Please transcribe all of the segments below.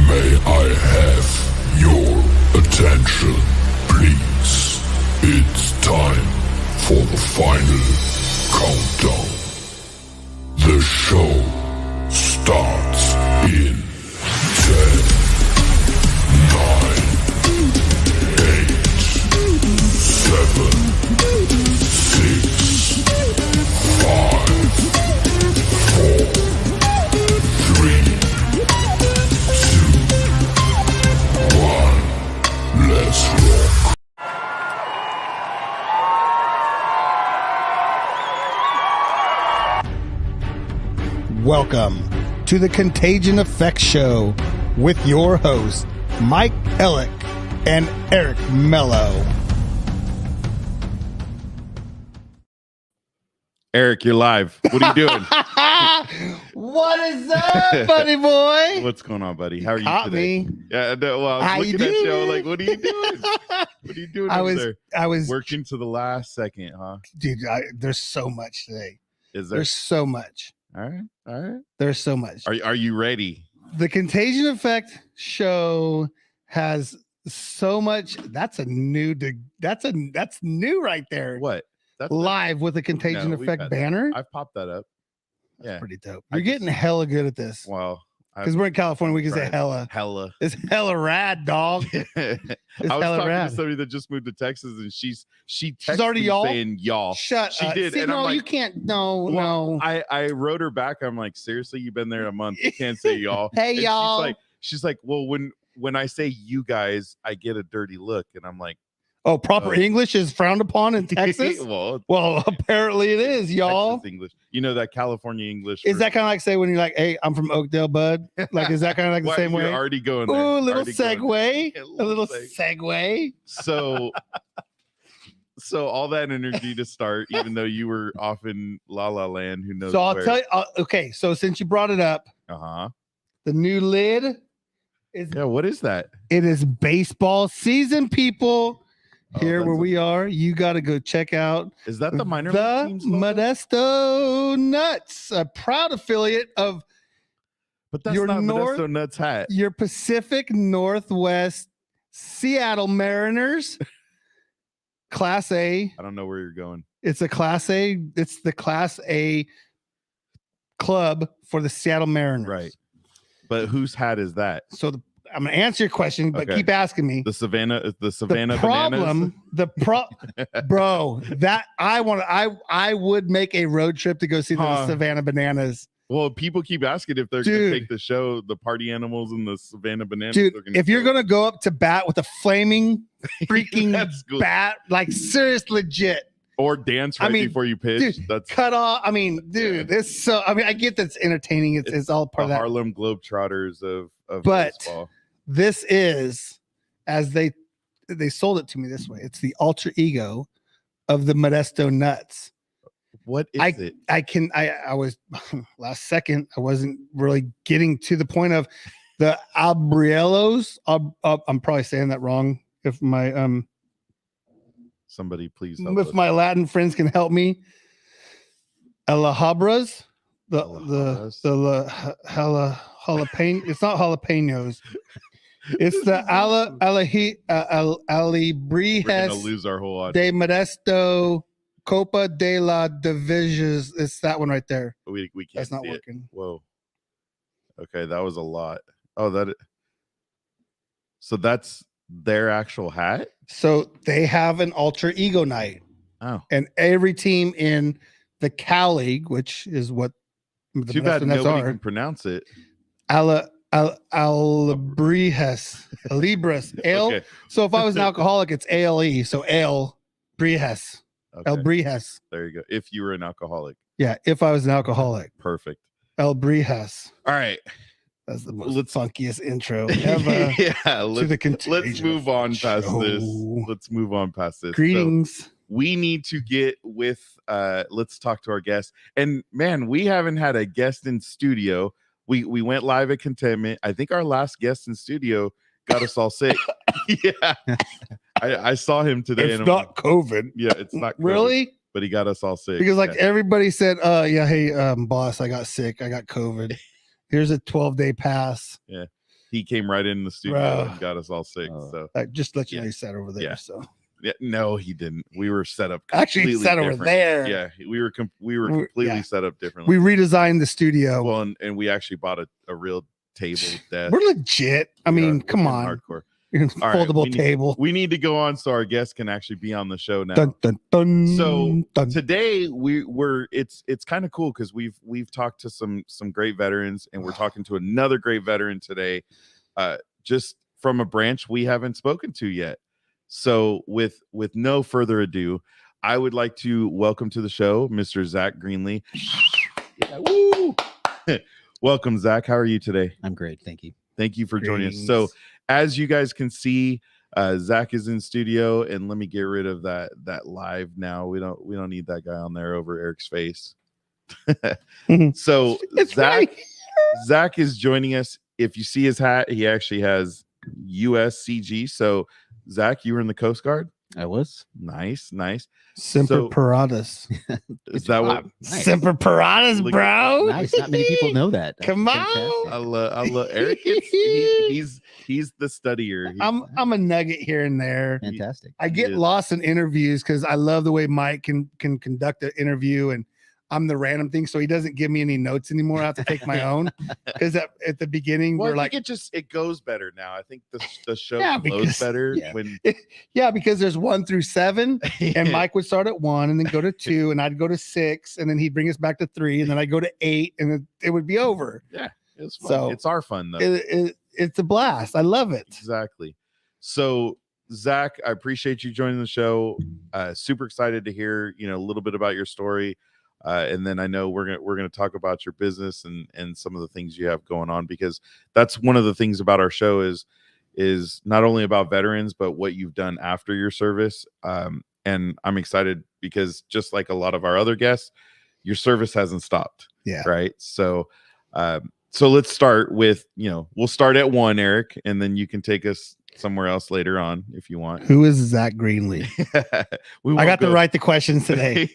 May I have your attention, please? It's time for the final countdown. The show starts in 10, 9, 8, 7, 6, 5, 4, 3, 2, 1. Let's rock. Welcome to the Contagion Effect Show with your hosts, Mike Ellick and Eric Mello. Eric, you're live. What are you doing? What is up, buddy boy? What's going on, buddy? How are you Caught today? me. Yeah, no, well, I How was you looking at you. I was doing? like, what are you doing? What are you doing over there? I was, Working to the last second, huh? dude, there's so much today. Is there? There's so much. All right. There's so much. Are you ready? The Contagion Effect Show has so much. That's new right there. What? That's Live with the Contagion No, we've Effect had banner. I've popped that up. That's Yeah. pretty dope. I You're getting hella good at this. Well, Because we're in California, we can say Right. hella. hella. It's hella rad, dog. I was hella talking rad. to somebody that just moved to Texas, and she texted already me y'all? saying y'all. Shut She up. did, See, and I'm no, like, you can't. No, Well, no. I wrote her back. I'm like, seriously, you've been there a month. You can't say y'all. Hey, And y'all. She's like, well, when I say you guys, I get a dirty look, and I'm like, Oh, proper Oh. English is frowned upon in Texas? well, Well, apparently it is, y'all. Texas English. You know that California English. Is that kind of like say when you're like, hey, I'm from Oakdale, bud? Like, is that kind of like the What, same you're way? already going there. Ooh, little Already going segue. there. A little segue. So all that energy to start, even though you were off in La La Land, who knows? So I'll where. tell you. Okay, so since you brought it up, Uh-huh. the new lid is Yeah. What is that? it is baseball season, people. Oh, Here that's where a- we are, you got to go check out Is that the minor league the team's logo? Modesto Nuts, a proud affiliate of But that's your not North- Modesto Nuts hat. your Pacific Northwest Seattle Mariners. Class A. I don't know where you're going. It's a Class A. It's the Class A club for the Seattle Mariners. Right. But whose hat is that? So I'm gonna answer your question, but Okay. keep asking me. The Savannah The Bananas? problem, bro, that I would make a road trip to go see the Huh. Savannah Bananas. Well, people keep asking if they're Dude. gonna take the show, the party animals and the Savannah Bananas. Dude, are if you're go. gonna go up to bat with a flaming freaking That's cool. bat, like serious legit, Or dance I right mean, before you pitch. dude, That's cut off. I mean, dude, it's so. I mean, I get that's entertaining. It's all part the of that. Harlem Globetrotters of But- baseball. This is as they sold it to me this way. It's the alter ego of the Modesto Nuts. What is it? I was last second. I wasn't really getting to the point of the Albrielos. I'm probably saying that wrong. If my Somebody please help if us. my Latin friends can help me. Alhambras, Alhambras. jalapeno. It's not jalapenos. It's the We're gonna Alibrijes lose our whole audience. de Modesto Copa de la Divisions. It's that one right there. We can't That's not see it. working. Whoa. Okay, that was a lot. Oh, so that's their actual hat? So they have an alter ego night, Oh. and every team in the Cal League, which is what the Too bad Modesto Nuts nobody are, can pronounce it. Alibres, ale. Okay. So if I was an alcoholic, it's ale. So ale Brijes, El Okay. Brijes. There you go. If you were an alcoholic. Yeah, if I was an alcoholic, Perfect. El Brijes. All right. That's the most Let's- funkiest intro ever. Yeah, to the let's Contagion move on Effect past this. Show. Let's move on past this. So Greetings. we need to get with let's talk to our guest. And man, we haven't had a guest in studio. We went live at Contentment. I think our last guest in studio got us all sick. Yeah. I saw him today. It's and I'm not like, COVID. yeah, it's not COVID, Really? but he got us all sick. Because like Yeah. everybody said, yeah, hey, boss, I got sick. I got COVID. Here's a 12-day pass. Yeah. he came right in the studio Bro. and got us all sick. Oh. So Just let you know Yeah. he sat over there. Yeah. So yeah, no, he didn't. We were set up actually, he completely sat over different. there. Yeah, we were We're- completely yeah. set up differently. We redesigned the studio. well, and we actually bought a real table desk. We're legit. I We are- mean, we're come getting on. hardcore. Foldable right, we need- table. We need to go on so our guests can actually be on the show now. Dun, dun, dun, So dun. today we're it's kind of cool because we've talked to some great veterans, and we're talking to another great veteran today, just from a branch we haven't spoken to yet. So with no further ado, I would like to welcome to the show Mr. Zach Greenlee. Yeah, woo! Welcome, Zach. How are you today? I'm great, thank you. Thank you for joining us. So as you guys can see, Zach is in studio, and let me get rid of that live now. We don't need that guy on there over Eric's face. So It's Zach right. Zach is joining us. If you see his hat, he actually has USCG. So Zach, you were in the Coast Guard. I was. Nice. Semper So- Paratus. Is that what? Nice. Semper Paratus, Look- bro. Nice. Not many people know that. That's Come fantastic. on. I love Eric. He's the studier. I'm a nugget here and there. Fantastic. I get is. lost in interviews because I love the way Mike can conduct an interview, and I'm the random thing, so he doesn't give me any notes anymore. I have to take my own because at the beginning Well, we're I like, think it goes better now. I think the show Yeah, flows because- better yeah. when yeah, because there's 1 through 7, and Mike would start at 1 and then go to 2, and I'd go to 6, and then he'd bring us back to 3, and then I'd go to 8, and then it would be over. it's fun. So- It's our fun though. It's a blast. I love it. Exactly. So Zach, I appreciate you joining the show. Super excited to hear a little bit about your story, and then I know we're gonna talk about your business and some of the things you have going on, because that's one of the things about our show is not only about veterans but what you've done after your service. And I'm excited because just like a lot of our other guests, your service hasn't stopped. Yeah. Right. So so let's start with, we'll start at 1, Eric, and then you can take us somewhere else later on if you want. Who is Zach Greenlee? I got to write the questions today.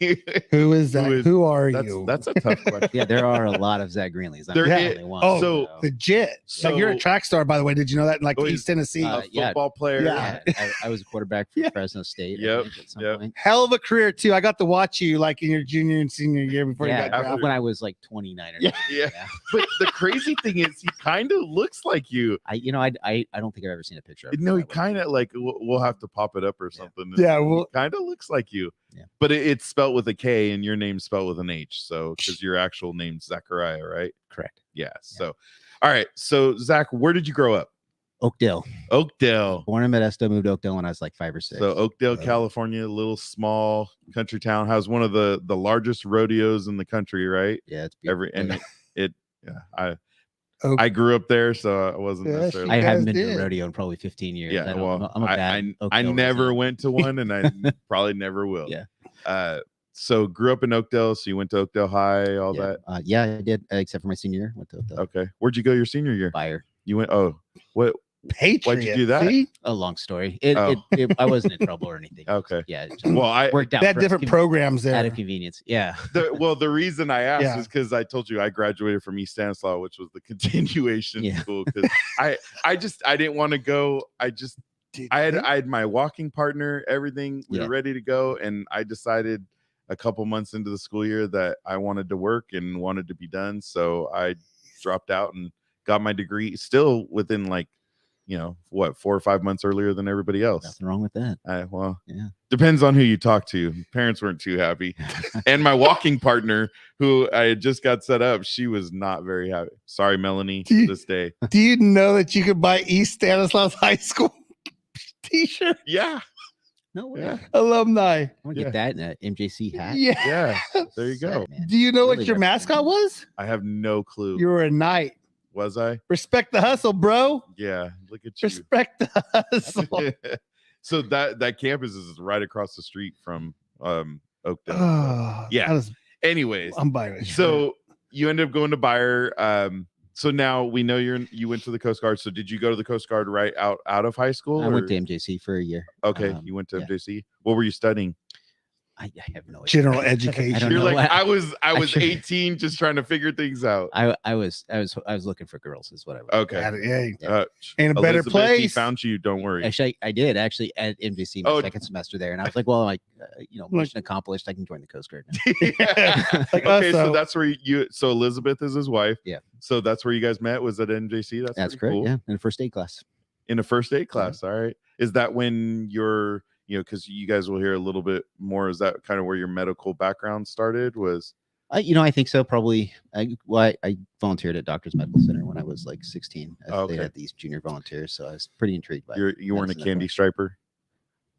Who is Zach? Who are you? That's a tough question. Yeah, there are a lot of Zach Greenlees. I'm There the is- only one, oh, so- legit. Like you're a So- track star, by the way. Did you know that? In like Oh, he's- East Tennessee. Uh, A yeah. football player. Yeah. I was a quarterback for Yeah. Fresno State. I Yep, think, at some yep. point. Hell of a career too. I got to watch you like in your junior and senior year before Yeah, you got drafted. when I was like 29 or Yeah. something. Yeah. But the crazy thing is, he kind of looks like you. I don't think I've ever seen a picture of him. No, he that way. kind of like we'll have to pop it up or something. Yeah, well- kind of looks like you. Yeah. But it's spelled with a K, and your name's spelled with an H. So because your actual name's Zachariah, right? Correct. Yeah. So, all right. So Zach, where did you grow up? Oakdale. Oakdale. Born in Modesto, moved to Oakdale when I was like 5 or 6. So Oakdale, California, a little small country town, has one of the largest rodeos in the country, right? yeah, it's beautiful. I grew up there, so I wasn't Yeah, necessarily. I haven't guys been to did. a rodeo in probably 15 years. Yeah, well, I'm a bad I Oakdale never resident. went to one, and I probably never will. Yeah. So grew up in Oakdale. So you went to Oakdale High, all Yeah. that. Yeah, I did, except for my senior year. Went to Oakdale. Okay. Where'd you go your senior year? Fire. You went. Oh, what? Patriot. Why'd you do that? See? A long story. Oh. I wasn't in trouble or anything. Okay. Yeah. it just Well, I worked out. They had for different programs out there. of convenience. Yeah. the reason I asked Yeah. is because I told you I graduated from East Stanislaus, which was the continuation Yeah. school. Because I didn't want to go. Dude, I had my walking partner, everything. We Yeah. were ready to go, and I decided a couple months into the school year that I wanted to work and wanted to be done. So I dropped out and got my degree, still within 4 or 5 months earlier than everybody else. Nothing wrong with that. Yeah. Depends on who you talk to. Parents weren't too happy. And my walking partner, who I had just got set up, she was not very happy. Sorry, Melanie, Do you- to this day. Do you know that you could buy East Stanislaus High School t-shirt Yeah. No way. Yeah. alumni? I'm gonna get that in an MJC hat. Yeah. Yeah. There you go. Sad, man. Do you know what Really your mascot was? I have no clue. You were a knight. Was I? Respect the hustle, bro. Yeah. Look at you. Respect the hustle. So that campus is right across the street from Oakdale. Oh, Yeah. that is- Anyways, I'm buying it. so you ended up going to Bayer. So now we know you went to the Coast Guard. So did you go to the Coast Guard right out of high school? I went or- to MJC for a year. Okay, you went to yeah. MJC. What were you studying? I have no idea. General I education. don't You're know like, what- I was Actually- 18 just trying to figure things out. I was looking for girls is what I was. Okay. Yeah. Ain't a better Elizabeth, he place. found you. Don't worry. Actually, I did actually at MJC my Oh. second semester there, and I was like, well, mission accomplished. I can join the Coast Guard now. Yeah. Like, Okay, so also- that's where so Elizabeth is his wife. Yeah. So that's where you guys met, was at NJC. That's That's pretty correct. cool. Yeah, in the first aid class. In a first aid class. All right. Is that when you're, because you guys will hear a little bit more, is that kind of where your medical background started? Was I think so. Probably. I volunteered at Doctors Medical Center when I was like 16. Okay. They had these junior volunteers, so I was pretty intrigued by. you weren't a medicine candy at striper?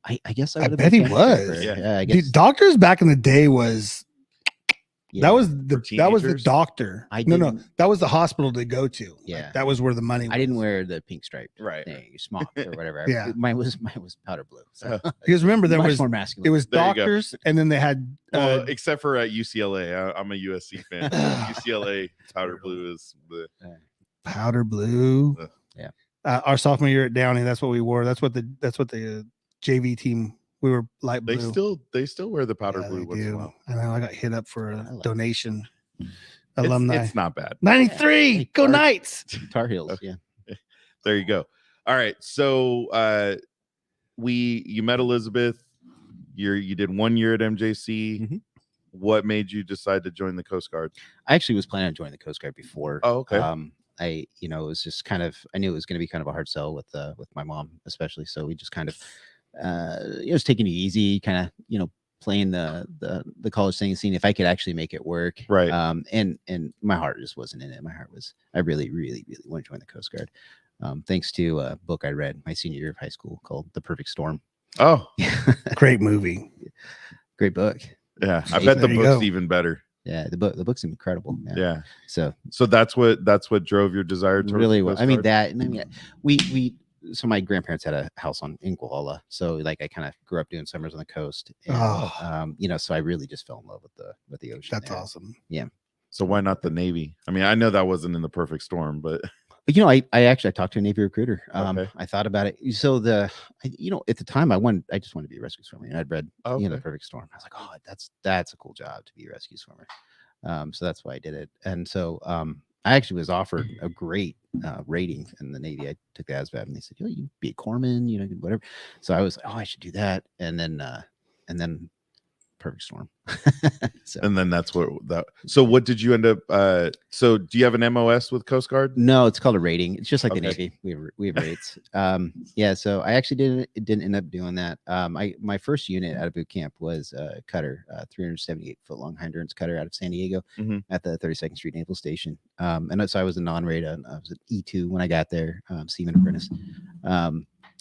that point. I guess I would've bet been he candy was. striper. Yeah. Yeah, I guess Dude, doctors back in the day was yeah. that was the teenagers? doctor. I No, didn't- that was the hospital to go to. Like, Yeah. that was where the money was. I didn't wear the pink stripe. Right. Thing, smock or whatever. Yeah. Mine was powder blue. So Because remember there much was more masculine. it was There you go. doctors and then they had Well, except for at UCLA. I'm a USC fan. Ugh. UCLA powder blue is the powder blue. Ugh. Yeah. Our sophomore year at Downey, that's what we wore. That's what the JV team, we were light blue. they still wear the powder Yeah, blue they once in a do. while. I know I got hit up for I a like donation. Alumni. It's not bad. 93. Hey, Go Clark. Knights. Tar Heels. Okay. Yeah. There you go. All right. So you met Elizabeth. You did 1 year at MJC. Mhm. What made you decide to join the Coast Guard? I actually was planning on joining the Coast Guard before. Oh, okay. It was just kind of, I knew it was going to be kind of a hard sell with my mom, especially. So we just kind of, it was taking it easy, kind of, playing the college thing and seeing if I could actually make it work. Right. And my heart just wasn't in it. My heart was, I really, really, really want to join the Coast Guard. Thanks to a book I read my senior year of high school called The Perfect Storm. Oh, Great movie. Great book. yeah. I There bet the you book's go. even better. Yeah. The book's incredible. Yeah. So So that's what drove your desire to really well. I mean that, and I mean we so my grandparents had a house in Guala, so like I kind of grew up doing summers on the coast, and, Oh. so I really just fell in love with the ocean. That's there. awesome. So why not the Navy? I mean, I know that wasn't in the perfect storm, but But I talked to a Navy recruiter. Okay. I thought about it. So at the time I just wanted to be a rescue swimmer, and I'd read Okay. The Perfect Storm. I was like, oh, that's a cool job to be a rescue swimmer. So that's why I did it. And so I actually was offered a great rating in the Navy. I took the ASVAB, and they said, you be a corpsman, whatever. So I was like, oh, I should do that. And then Perfect Storm. So and then that's what that. So what did you end up? So do you have an MOS with Coast Guard? no, it's called a rating. It's just like the Okay. Navy. We have rates. Yeah. So I actually didn't end up doing that. My first unit out of boot camp was a cutter, 378 foot long high endurance cutter out of San Diego Mhm. at the 32nd Street Naval Station. And so I was a non-rate. I was an E2 when I got there, seaman apprentice.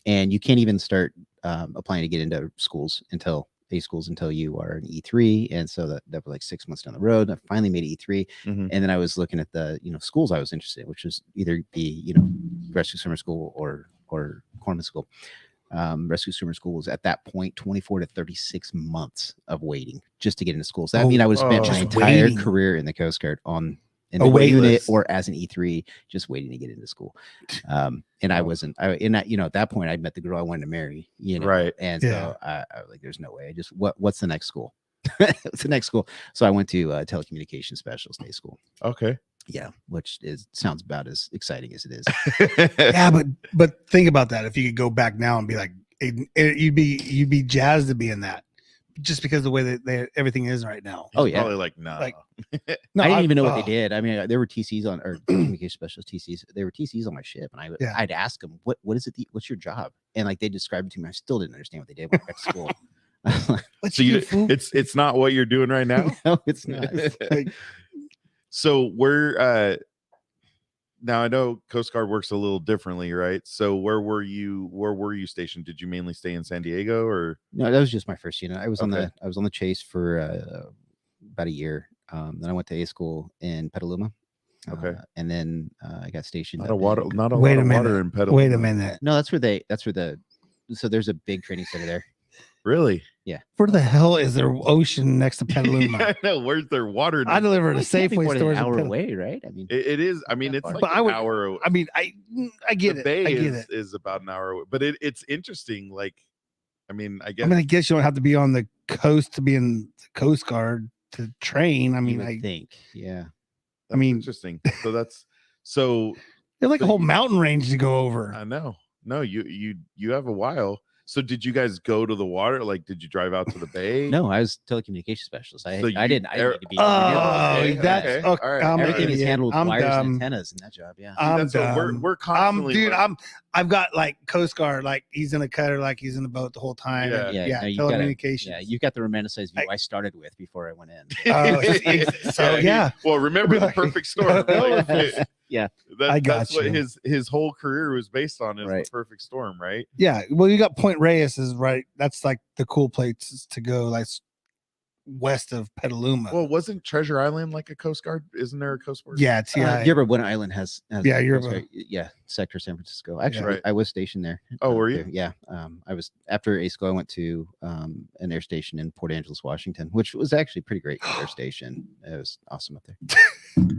And you can't even start applying to get into schools until you are an E3. And so that was like 6 months down the road. I finally made E3. Mhm. And then I was looking at the, schools I was interested in, which was either be, rescue swimmer school or corpsman school. Rescue swimmer school was at that point 24 to 36 months of waiting just to get into school. So that mean I would spend my just entire waiting. career in the Coast Guard in A the wait unit list. or as an E3, just waiting to get into school. And I wasn't, at that point I met the girl I wanted to marry, Right. And Yeah. so I was like, there's no way. I just, what's the next school? What's the next school? So I went to Telecommunications Specialist Day School. Okay. Yeah. Which sounds about as exciting as it is. Yeah, but think about that. If you could go back now and be like, you'd be jazzed to be in that, just because of the way that everything is right now. Oh yeah. Probably like, no. Like, No, I didn't even know what oh, they did. I mean, there were TCs on or communication specialist TCs. There were TCs on my ship, and Yeah. I'd ask them, "What is it? What's your job?" And like they described it to me. I still didn't understand what they did when I got to school. I was like, What So you you, do, fool? it's not what you're doing right now. no, it's not. Like, So we're now I know Coast Guard works a little differently, right? So where were you stationed? Did you mainly stay in San Diego or No, that was just my first unit. I was on Okay. the chase for about a year. Then I went to A school in Petaluma. Okay. And then I got stationed. not up a water in- not a Wait lot a of water minute. in Petaluma? wait a minute. No, so there's a big training center there. Really? Where the hell is there ocean next to Petaluma? I know. Where's their water? I deliver at a Well, it can't be Safeway more than store. an hour away, right? I mean, It is. I mean, Not it's far. like But an I would- hour away. I mean, I get The it. bay I get it. is about an hour away, but it's interesting. Like, I mean, I I guess. mean, I guess you don't have to be on the coast to be in the Coast Guard to train. I You mean, would think, yeah. That's mean- interesting. So that's so. there's like a So whole you- mountain range to go over. I know. No, you have a while. So did you guys go to the water? Like, did you drive out to the bay? No, I was telecommunications specialist. So I didn't need to be. Oh, Okay, that's okay, okay. all right, I'm an Everything is idiot. handled with I'm wires dumb. and antennas in that job. Yeah. I'm That's what dumb. we're constantly. Dude, learning. I've got like Coast Guard, like he's in a cutter, like he's in the boat the whole time. Yeah. Yeah, no, you've got telecommunications. Yeah, you got the romanticized view I started with before I went in. So, yeah. Well, remember the Like- perfect storm. Like, Yeah. I got that's what you. his whole career was based on is Right. the perfect storm, right? Yeah, well, you got Point Reyes is right. That's like the cool place to go, like west of Petaluma. Well, wasn't Treasure Island like a Coast Guard? Isn't there a Coast Guard? yeah, it's Yerba Buena Island has Yeah, a Yerba. Coast Guard- yeah, sector San Francisco. Actually, Right. I was stationed there. Oh, were you? Yeah. I was after ASCO. I went to an air station in Port Angeles, Washington, which was actually pretty great air station. It was awesome up there.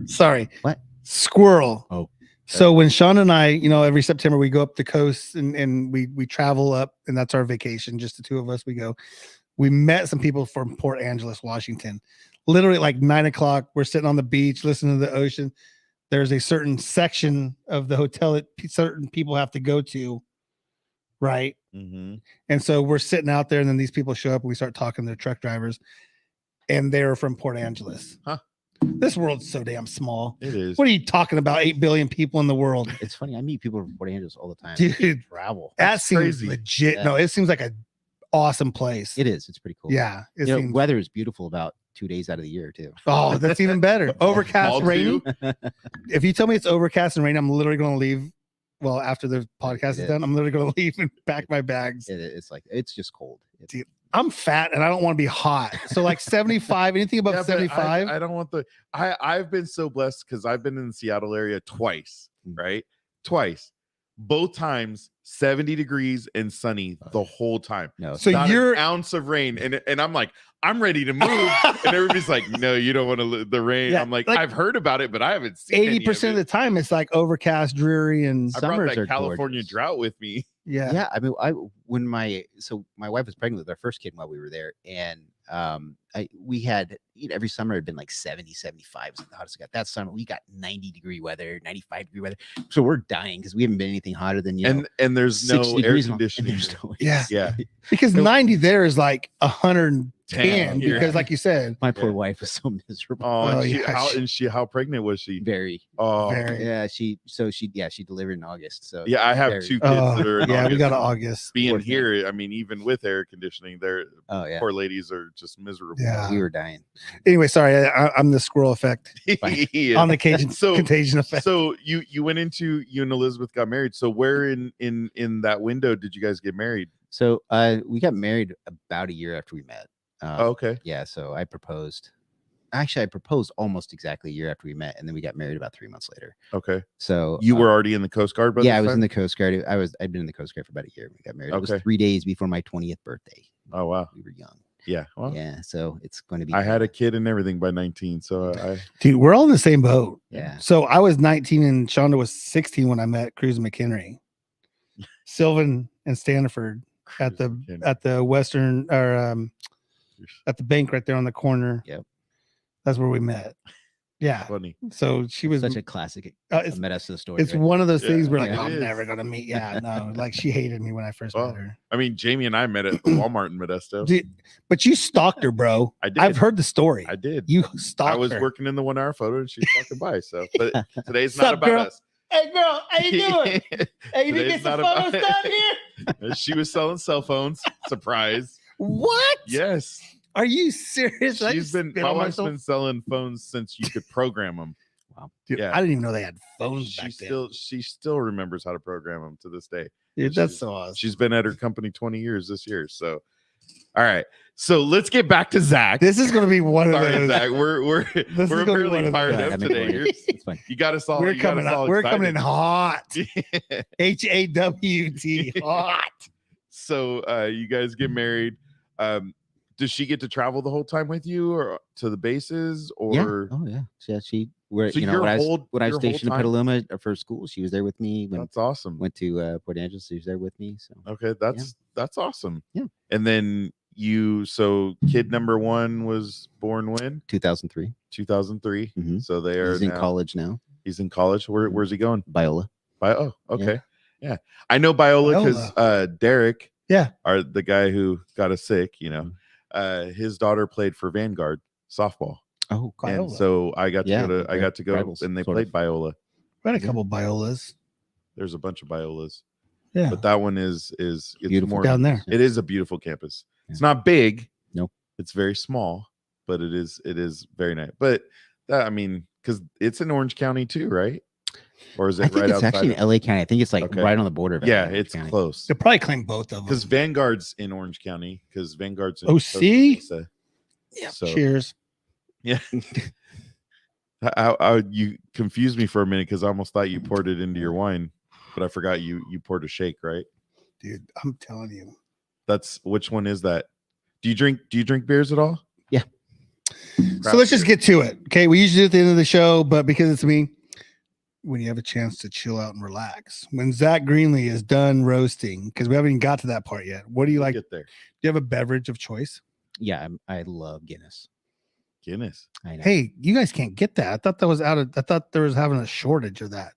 Sorry. What? Squirrel. Oh. So when Sean and I, every September we go up the coast and we travel up, and that's our vacation. Just the two of us, we go. We met some people from Port Angeles, Washington. Literally like 9 o'clock, we're sitting on the beach, listening to the ocean. There's a certain section of the hotel that certain people have to go to, right? Mm-hmm. And so we're sitting out there, and then these people show up, and we start talking to their truck drivers, and they're from Port Angeles. Huh. This world's so damn small. It is. What are you talking about? 8 billion people in the world. It's funny. I meet people from Port Angeles all the time. Dude, Travel. that That's seems crazy. legit. Yeah. No, it seems like a awesome place. It is. It's pretty cool. Yeah. It You know, seems, weather is beautiful about 2 days out of the year too. oh, that's even better. Overcast, All rainy. two? If you tell me it's overcast and rainy, I'm literally going to leave. Well, after the podcast is It done, is. I'm literally going to leave and pack my bags. It's like it's just cold. Dude, I'm fat and I don't want to be hot. So like 75, anything above Yeah, but 75. I don't want the. I've been so blessed because I've been in the Seattle area twice, right? Twice. Both times 70 degrees and sunny the whole time. No. So Not you're an ounce of rain, and I'm like, I'm ready to move, and everybody's like, no, you don't want to the rain. Yeah, I'm like, like I've heard about it, but I haven't seen 80% of the time it's like overcast, dreary, and I brought summers that are California gorgeous. drought with me. yeah. Yeah, I mean, when my wife was pregnant with our first kid while we were there, and we had every summer it had been like 70, 75 was the hottest it got. That summer we got 90-degree weather, 95-degree weather. So we're dying because we haven't been anything hotter than And there's no 60 air degrees and conditioning. there's no Yeah. Yeah. Because Nope. 90 there is like 110 here. because like you said, My poor Yeah. wife was so miserable. Oh, Oh, and yeah. how pregnant was she? Very. Oh, very. Yeah, she delivered in August. So yeah. I have very- 2 kids that are in yeah, we August. got August. Being Poor thing. here, I mean, even with air conditioning, they're Oh yeah, poor ladies are just miserable. Yeah. we were dying. Anyway, sorry, I'm the squirrel effect Yeah. on the Cajun So- contagion effect. So you went into you and Elizabeth got married. So where in that window did you guys get married? So we got married about a year after we met. Oh, okay. Yeah, so I proposed. Actually, I proposed almost exactly a year after we met, and then we got married about 3 months later. Okay. So You were already in the Coast Guard, by yeah, this I was time? in the Coast Guard. I'd been in the Coast Guard for about a year. We got married. It was Okay. 3 days before my 20th birthday. Oh wow. We were young. Yeah. Well, Yeah, so it's going to be. I had a kid and everything by 19. So I Dude, we're all in the same boat. Yeah. So I was 19 and Shonda was 16 when I met Cruz McHenry. Sylvan and Stanford at the Western or at the bank right there on the corner. Yep. That's where we met. Yeah. funny. So she was such a classic Medesto story. it's right? one of those Yeah, things where like yeah. I'm It never is. gonna meet. Yeah, no, like she hated me when I first Well, met her. I mean, Jamie and I met at the Walmart in Modesto. Dude, but you stalked her, bro. I did. I've heard the story. I did. You stalked I was her. working in the 1 hour photo and she's walking by. So, but today's Sup, not about girl? us. Hey, girl, how you doing? Hey, you Today's get some not photos about- done here? She was selling cell phones. Surprise. What? Yes. Are you serious? Did I She's just been, spit my on wife's myself? been selling phones since you could program them. Dude, yeah. I didn't even know they had phones She back then. she still remembers how to program them to this day. Dude, that's so awesome. She's been at her company 20 years this year. So, all right. So let's get back to Zach. This is going to be one of Sorry, those. Zach. We're This is we're gonna be one really of fired those. Yeah, up I make today. it You're, work. It's fine. you got us all. We're you got coming us all out. We're coming in excited. hot. HAWT. Hot. So you guys get married. does she get to travel the whole time with you, or to the bases, Yeah. or Oh yeah. She where So you know your when I was whole- when I was your whole stationed in time- Petaluma for school, she was there with me. When that's awesome. went to Port Angeles, she was there with me. So Okay, that's awesome. Yeah. And then so kid number 1 was born when? 2003. 2003. Mhm. So they are He's in now- college now. He's in college. Where's he going? Biola. Oh, okay. Yeah. I know Biola because Derek, Yeah. the guy who got us sick, his daughter played for Vanguard softball. Oh, And Biola. so I got to Yeah, go to I got to go rivals, and they sort played of. Biola. We had a couple Biolas. There's a bunch of Biolas. Yeah. But that one is it's Beautiful more down there. It is a beautiful campus. Yeah. It's not big. Nope. It's very small, but it is very nice. But that, I mean, because it's in Orange County too, right? Or is it I think right it's outside? actually in LA County. I think it's like Okay. right on the border of Yeah, LA it's County. close. They'll probably claim both of them. Because Vanguard's in Orange County. Because Vanguard's in Oh, Costa see? Mesa. Yeah. So Cheers. yeah. You confused me for a minute because I almost thought you poured it into your wine, but I forgot you poured a shake, right? Dude, I'm telling you. That's which one is that? Do you drink beers at all? Yeah. So let's just get to it. Okay. We usually do it at the end of the show, but because it's me, when you have a chance to chill out and relax, when Zach Greenlee is done roasting, because we haven't even got to that part yet. What do you like? Get there. Do you have a beverage of choice? Yeah, I love Guinness. Guinness. I know. Hey, you guys can't get that. I thought there was having a shortage of that.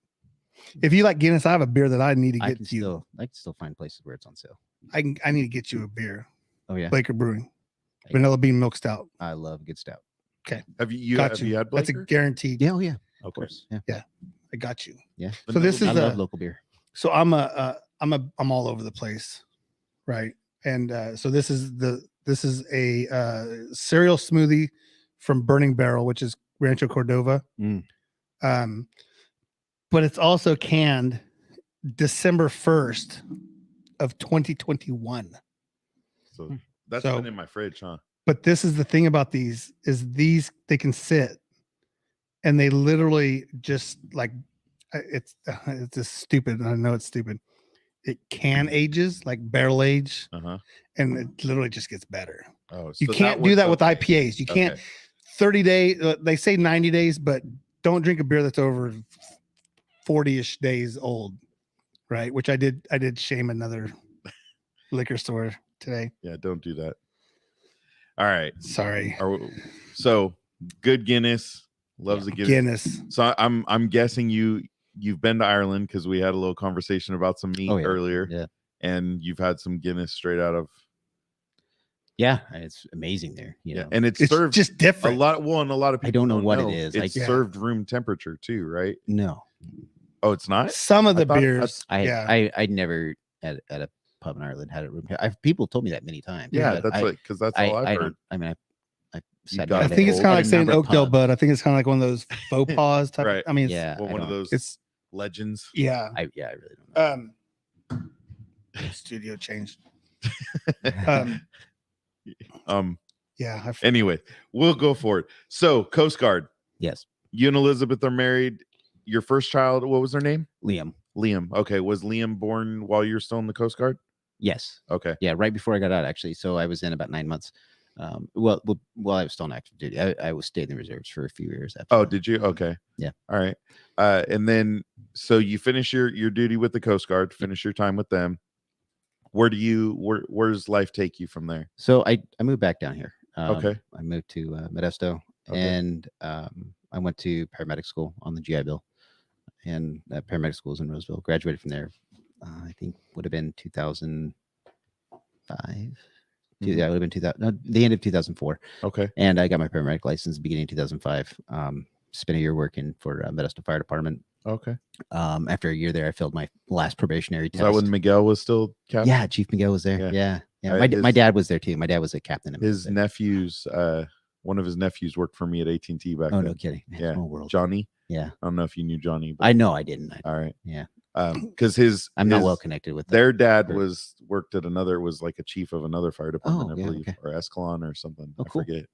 If you like Guinness, I have a beer that I need to I get can to you. I can still find places where it's on sale. I need to get you a beer. Oh yeah, Blaker Brewing. Hey. Vanilla bean milk stout. I love good stout. Have you Got have you. you had That's a Blaker? guaranteed. Yeah, oh yeah, of Okay. course. Yeah, I got you. yeah. So this I is love local beer. So I'm all over the place, right? And so this is a cereal smoothie from Burning Barrel, which is Rancho Cordova. Mm. But it's also canned December 1st of 2021. So that's So- been in my fridge, huh? But this is the thing about these they can sit and they literally just like it's just stupid. And I know it's stupid. It can ages like barrel age, Uh-huh. and it literally just gets better. Oh, You so can't do that with works okay. IPAs. You can't Okay. 30 days. They say 90 days, but don't drink a beer that's over 40-ish days old, right? Which I did shame another liquor store today. Yeah, don't do that. All right. Sorry. So good Guinness. Loves the Guinness. Guinness. So I'm guessing you've been to Ireland because we had a little conversation about some meat Oh, yeah. earlier. Yeah. And you've had some Guinness straight out of Yeah, and it's amazing there. You know, and it's It's served just a different. lot. Well, and a lot of people I don't know what it is. It's Yeah. served room temperature too, right? no, Oh, it's not. Some of I the thought- beers. I never at a pub in Ireland had it room. People told me that many times. Yeah, but that's because that's all I've I heard. don't. I mean, I sat got down I it at think it's a- kind of at like a saying number of Oakdale pubs. Bud. I think it's kind of like one of those faux pas type. Right. I mean, Yeah, Well, I one of don't- those it's legends. yeah. I really don't know. Studio changed. Um. Yeah. Anyway, we'll go for it. So, Coast Guard. Yes, You and Elizabeth are married. Your first child, what was her name? Liam. Liam. Okay. Was Liam born while you were still in the Coast Guard? Yes, Okay. yeah, right before I got out, actually. So I was in about 9 months. Well, while I was still in active duty, I was stayed in the reserves for a few years after. Oh, that. did you? Okay. Yeah. All right. And then so you finish your duty with the Coast Guard, finish your time with them. Where does life take you from there? So I moved back down here. Okay. I moved to Modesto, Okay. and I went to paramedic school on the GI Bill, and paramedic school is in Roseville. Graduated from there. I think would have been 2005. Yeah, it would have been 2000. No, the end of 2004. Okay. And I got my paramedic license beginning of 2005. Spent a year working for Modesto Fire Department. Okay. After a year there, I failed my last probationary Is test. that when Miguel was still captain? Yeah, Chief Miguel was there. Yeah. Yeah. I- My dad was there too. My dad was a captain. in His Modesto. nephews, one of his nephews worked for me at AT&T back Oh, then. no kidding. Man, Yeah. small world. Johnny. Yeah. I don't know if you knew Johnny. But, I know I didn't. all right. Yeah. Because I'm not his- well connected with Their dad or- worked at was like a chief of another fire department, Oh, I yeah, believe, okay. or Escalon or something. Oh, I cool. forget.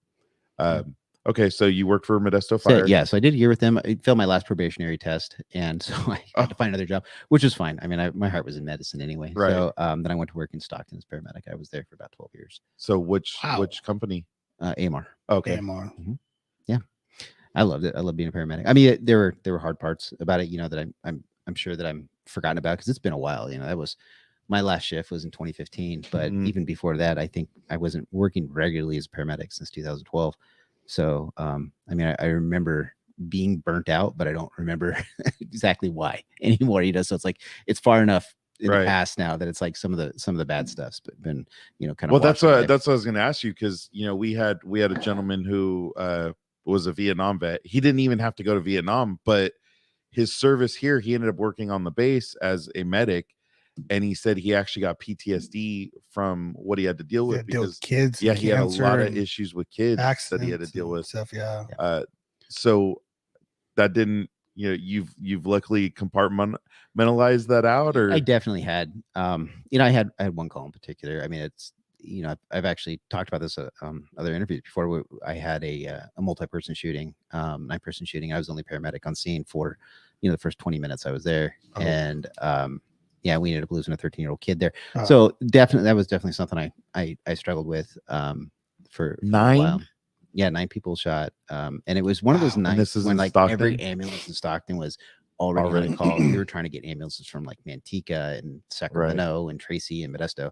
Yeah. Okay, so you worked for Modesto So, Fire. yeah, so I did a year with them. I failed my last probationary test, and so I had to find another job, which was fine. I mean, my heart was in medicine anyway. Right. So then I went to work in Stockton as paramedic. I was there for about 12 years. So which Wow. company? AMR. Okay. AMR. Yeah, I loved it. I love being a paramedic. I mean, there were hard parts about it, that I'm sure that I'm forgotten about because it's been a while. That was my last shift was in 2015, but even before that, I think I wasn't working regularly as a paramedic since 2012. So, I mean, I remember being burnt out, but I don't remember exactly why anymore. So it's like it's far enough in the past now that it's like some of the bad stuff's been kind of. Well, that's what I was going to ask you because we had a gentleman who was a Vietnam vet. He didn't even have to go to Vietnam, but his service here, he ended up working on the base as a medic. And he said he actually got PTSD from what he had to deal with because kids. Yeah, he had a lot of issues with kids that he had to deal with. Stuff, yeah. So that didn't, you've luckily compartmentalized that out, or I definitely had. I had one call in particular. I mean, it's I've actually talked about this other interviews before. Where I had a multi-person shooting, 9-person shooting. I was the only paramedic on scene for the first 20 minutes I was there, and yeah, we ended up losing a 13-year-old kid there. So definitely, that was definitely something I struggled with for 9. a while. Yeah, 9 people shot, and it was one of those nights this is when in like Stockton? every ambulance in Stockton was already on call. We were trying to get ambulances from like Manteca and Sacramento and Tracy and Modesto.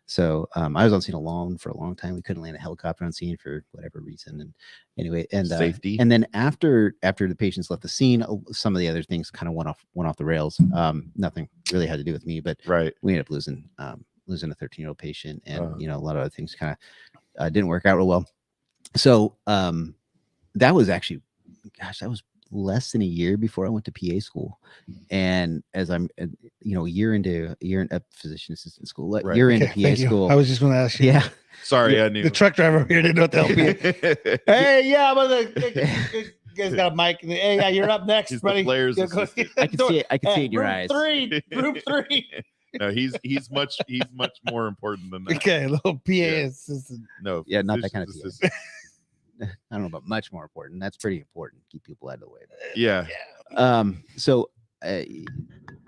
So I was on scene alone for a long time. We couldn't land a helicopter on scene for whatever reason. And anyway, and safety. And then after the patients left the scene, some of the other things kind of went off the rails. Nothing really had to do with me, but we ended up losing a 13-year-old patient, and a lot of other things kind of didn't work out real well. So that was actually, that was less than a year before I went to PA school, and as I'm a year into physician assistant school, year into PA school. I was just going to ask you. Yeah, sorry, I knew the truck driver here didn't know what the hell. Hey, yeah, you guys got a mic. Hey, yeah, you're up next, buddy. I can see it in your eyes. Group 3. No, he's much more important than that. Okay, a little PA assistant. No, yeah, not that kind of assistant. I don't know, but much more important. That's pretty important. Keep people out of the way. Yeah. So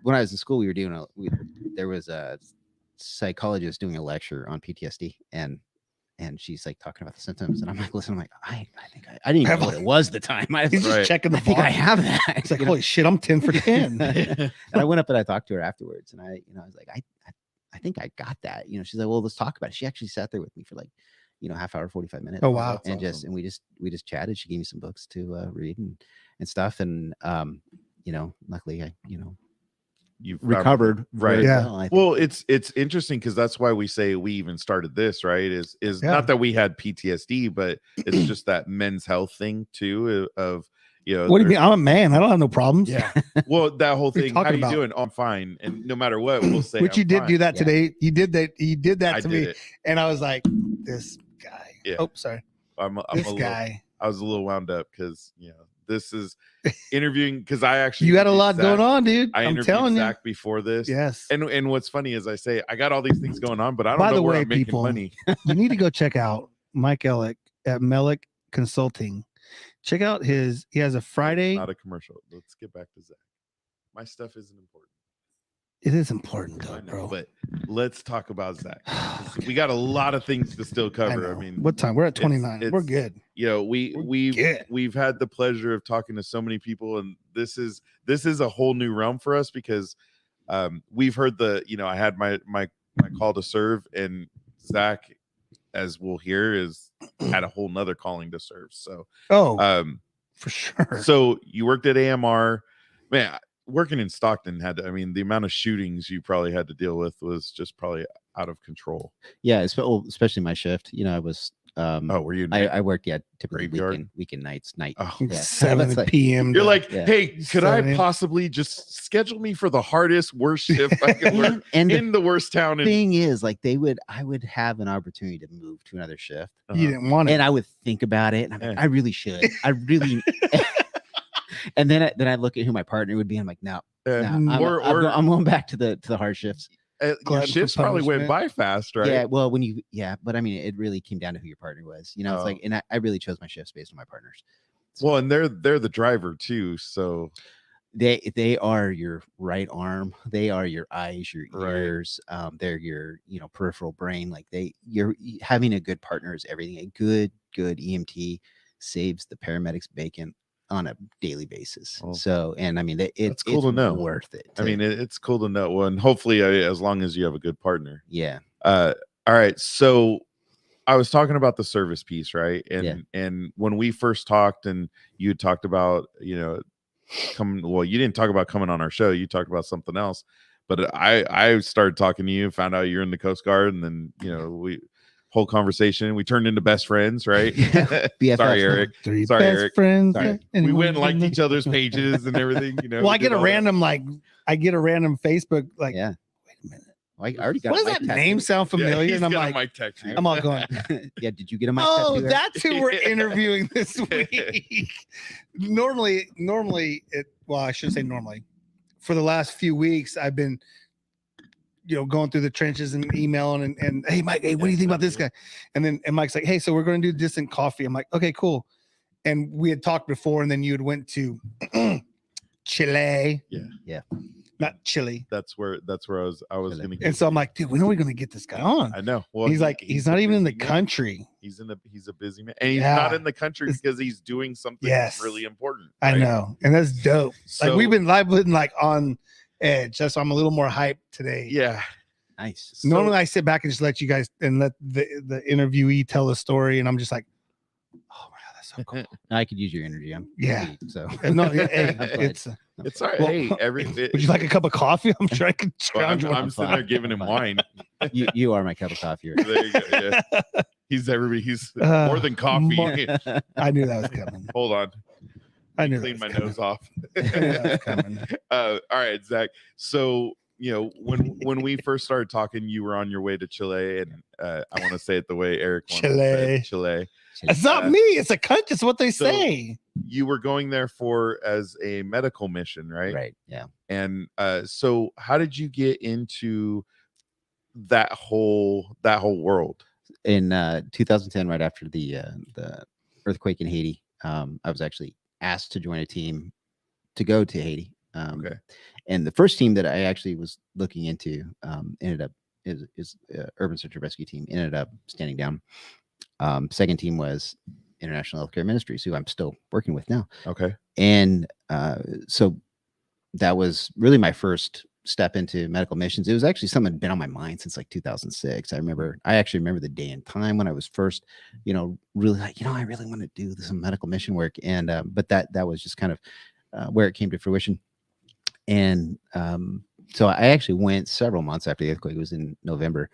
when I was in school, there was a psychologist doing a lecture on PTSD, and she's like talking about the symptoms, and I'm like, listen, I think I didn't even know what it was at the time. I was just checking the I think I have that. It's like, holy shit, I'm 10 for 10. And I went up and I talked to her afterwards, and I was like, I think I got that. She's like, well, let's talk about it. She actually sat there with me for like half hour, 45 minutes. Oh wow. And awesome. we just chatted. She gave me some books to read and stuff, and luckily I you've recovered right. Yeah. Well, it's interesting because that's why we say we even started this, right? Is not that we had PTSD, but it's just that men's health thing too of what do you mean? I'm a man. I don't have no problems. Yeah. Well, that whole thing. How you doing? I'm fine. And no matter what, we'll say. Which you did fine. do that today. You did that. You did that to me, it. And I was like, this guy. Yeah. Oh, sorry. I'm this guy. I was a little wound up because this is interviewing because I actually you had a lot going on, dude. I'm telling you. Zach before this. Yes. And what's funny is I say I got all these things going on, but I don't know where I'm making money. You need to go check out Mike Ellick at Mellick Consulting. Check out he has a Friday. Not a commercial. Let's get back to Zach. My stuff isn't important. It is important though, bro. But let's talk about Zach. We got a lot of things to still cover. I mean, what time? We're at 29. We're good. We've had the pleasure of talking to so many people, and this is a whole new realm for us because we've heard I had my call to serve, and Zach, as we'll hear, had a whole nother calling to serve. So for sure. So you worked at AMR, man. Working in Stockton the amount of shootings you probably had to deal with was just probably out of control. Yeah, especially my shift. I was. Were you? I worked typically weekend nights. Oh, yeah. 7 p.m. You're like, hey, could I possibly just schedule me for the worst shift I can work in the worst town? Thing is, like I would have an opportunity to move to another shift. You didn't want it, and I would think about it, and I'm like, I really should. I really. And then I look at who my partner would be. And I'm like, no, I'm going back to the hard shifts. Your Glutton for shifts probably went punishment. by fast, right? Yeah, well, but I mean, it really came down to who your partner was. You know, it's Oh. like, and I really chose my shifts based on my partners. Well, and they're the driver too, so They are your right arm. They are your eyes, your Right. ears. They're your peripheral brain. Like you're having a good partner is everything. A good EMT saves the paramedics bacon on a daily basis. Well, So, and I mean, that's cool it's to know. worth it. I mean, it's cool to know. Well, and hopefully, as long as you have a good partner. yeah. All right. So I was talking about the service piece, right? And Yeah. and when we first talked, and you talked about, well, you didn't talk about coming on our show. You talked about something else. But I started talking to you, found out you're in the Coast Guard, and then we whole conversation. We turned into best friends, right? BFFs Sorry, now. Eric. Three Sorry, best Eric. friends. Sorry. We went and liked each other's pages and everything. Well, we I did get a all that. random Facebook like. Yeah. Wait a minute. Well, I already got What a does mic that tattoo. name sound familiar? he's and I'm got a like, mic tattoo. I'm all going. Yeah, did you get a mic Oh, tattoo? Eric? that's who we're interviewing this week. normally, well, I shouldn't say normally. For the last few weeks, I've been, going through the trenches and emailing and hey, Mike, hey, what do you think about this guy? And Mike's like, hey, so we're going to do distant coffee. I'm like, okay, cool. And we had talked before, and then you had went to Chile. Yeah. Not Chile. That's where I was Chile. gonna. And so I'm like, dude, when are we going to get this guy on? I know. Well, He's like, he's not a even in the busy man. country. He's a busy man, and he's Yeah. not in the country It's- because he's doing something Yes. really important. I right? know. And that's dope. So, Like I've been like on edge. That's why I'm a little more hyped today. yeah. Nice. So- Normally I sit back and just let you guys and let the interviewee tell a story, and I'm just like, oh my god, that's so cool. I could use your energy. I'm Yeah. busy, so No, hey, I'm glad. it's. It's all right. Well, Hey, Would you like a cup of coffee? I'm sure I could Well, scrounge one. I'm sitting there giving him wine. you are my cup of coffee. Right? There you go. Yeah. He's Uh, more than coffee. more- I knew that was coming. Hold on. I knew Clean that my was nose off. that was coming. All right, Zach. So when we first started talking, you were on your way to Chile, and I want to say it the way Eric wants to say it, Chile. It's not me. It's a country. It's what they So- say. You were going there as a medical mission, right? Right. Yeah. And so how did you get into that whole world? In 2010, right after the earthquake in Haiti, I was actually asked to join a team to go to Haiti. Okay. And the first team that I actually was looking into ended up is urban search and rescue team ended up standing down. Second team was International Healthcare Ministries, who I'm still working with now. Okay. And so that was really my first step into medical missions. It was actually something that had been on my mind since like 2006. I actually remember the day and time when I was first, really like, I really want to do some medical mission work. And but that was just kind of where it came to fruition. And so I actually went several months after the earthquake. It was in November.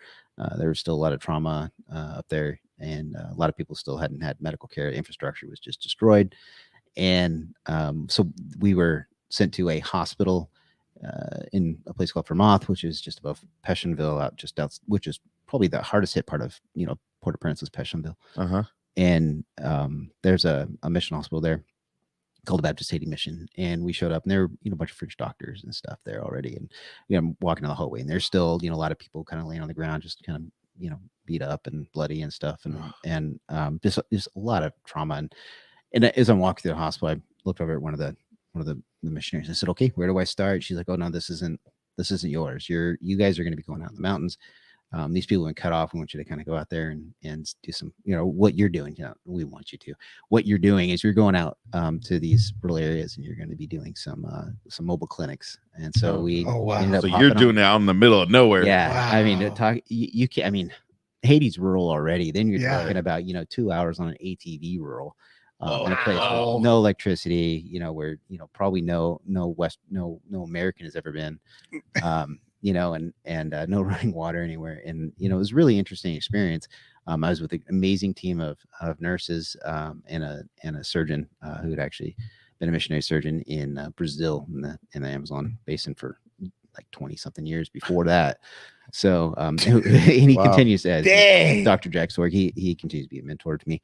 There was still a lot of trauma up there, and a lot of people still hadn't had medical care. Infrastructure was just destroyed. And so we were sent to a hospital in a place called Vermont, which is just above Pétionville, which is probably the hardest hit part of Port-au-Prince is Pétionville. Uh-huh. And there's a mission hospital there called the Baptist Haiti Mission, and we showed up, and there were a bunch of French doctors and stuff there already, and I'm walking down the hallway, and there's still a lot of people kind of laying on the ground, just kind of beat up and bloody and stuff, and just a lot of trauma, and as I'm walking through the hospital, I looked over at one of the missionaries. I said, "Okay, where do I start?" She's like, "Oh no, this isn't yours. You guys are going to be going out in the mountains. These people have been cut off. We want you to kind of go out there and do some, what you're doing. We want you to. What you're doing is you're going out to these rural areas, and you're going to be doing some mobile clinics." And so we wow. ended up So hopping you're on- doing it out in the middle of nowhere. Yeah, I mean, Wow. you can't. I mean, Haiti's rural already. Then you're Yeah. talking about 2 hours on an ATV rural. In a place Wow. with no electricity, where probably no American has ever been, and no running water anywhere, and it was a really interesting experience. I was with an amazing team of nurses and a surgeon who had actually been a missionary surgeon in Brazil in the Amazon basin for like 20 something years before that. So and he Wow. continues to, Dang. Dr. Jack Sorg, he continues to be a mentor to me.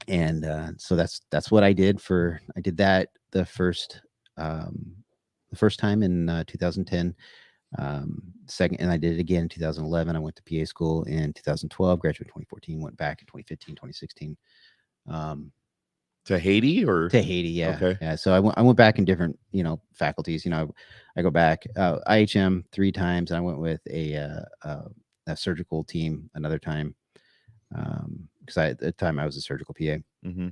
And so that's what I did that the first time in 2010. Second, and I did it again in 2011. I went to PA school in 2012, graduated 2014, went back in 2015, 2016. To Haiti or To Haiti, yeah. Okay. Yeah. So I went back in different, faculties. I go back IHM 3 times, and I went with a surgical team another time. Because at the time I was a surgical PA. Mm-hmm.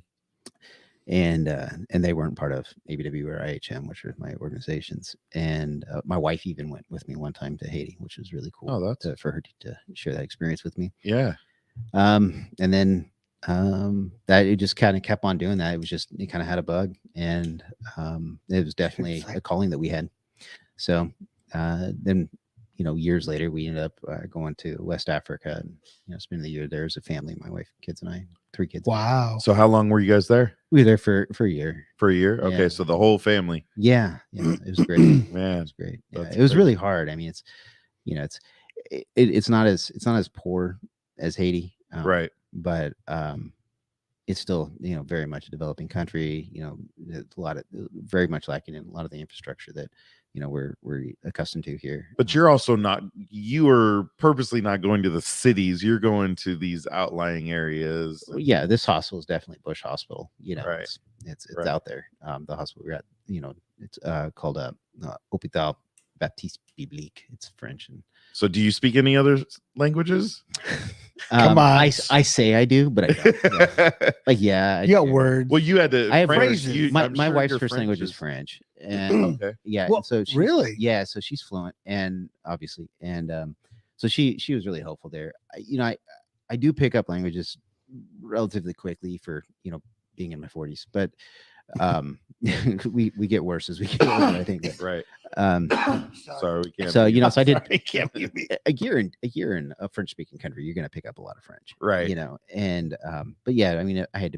And they weren't part of ABW or IHM, which are my organizations. And my wife even went with me one time to Haiti, which was really cool. Oh, that's for her to share that experience with me. Yeah. And then that it just kind of kept on doing that. It kind of had a bug, and it was definitely a calling that we had. So then, years later, we ended up going to West Africa and spending the year there as a family, my wife, kids, and I, 3 kids. Wow. So how long were you guys there? We were there for a year. For a year? Okay, Yeah. so the whole family. Yeah, it was great. Man, It was great. Yeah, that's it was crazy. really hard. I mean, it's not as poor as Haiti, Right. But it's still very much a developing country. A lot of very much lacking in a lot of the infrastructure that we're accustomed to here. But you're also you are purposely not going to the cities. You're going to these outlying areas. Yeah, this hospital is definitely a bush hospital. Right. It's Right. out there. The hospital we're at, it's called Hôpital Baptiste Biblique. It's French. And So do you speak any other languages? Come on. I say I do, but I don't. Yeah. You got words. Well, you had to. I have French, phrases. my I'm my sure wife's your first language is is- French, and Okay. yeah, Well, and so she, really? yeah, so she's fluent, and obviously, and so she was really helpful there. I do pick up languages relatively quickly for being in my 40s, but we get worse as we get older, I think. But, Right. Sorry, we can't. so so I did Sorry, can't be me. a year in a French speaking country. You're going to pick up a lot of French, Right. and but yeah, I mean, I had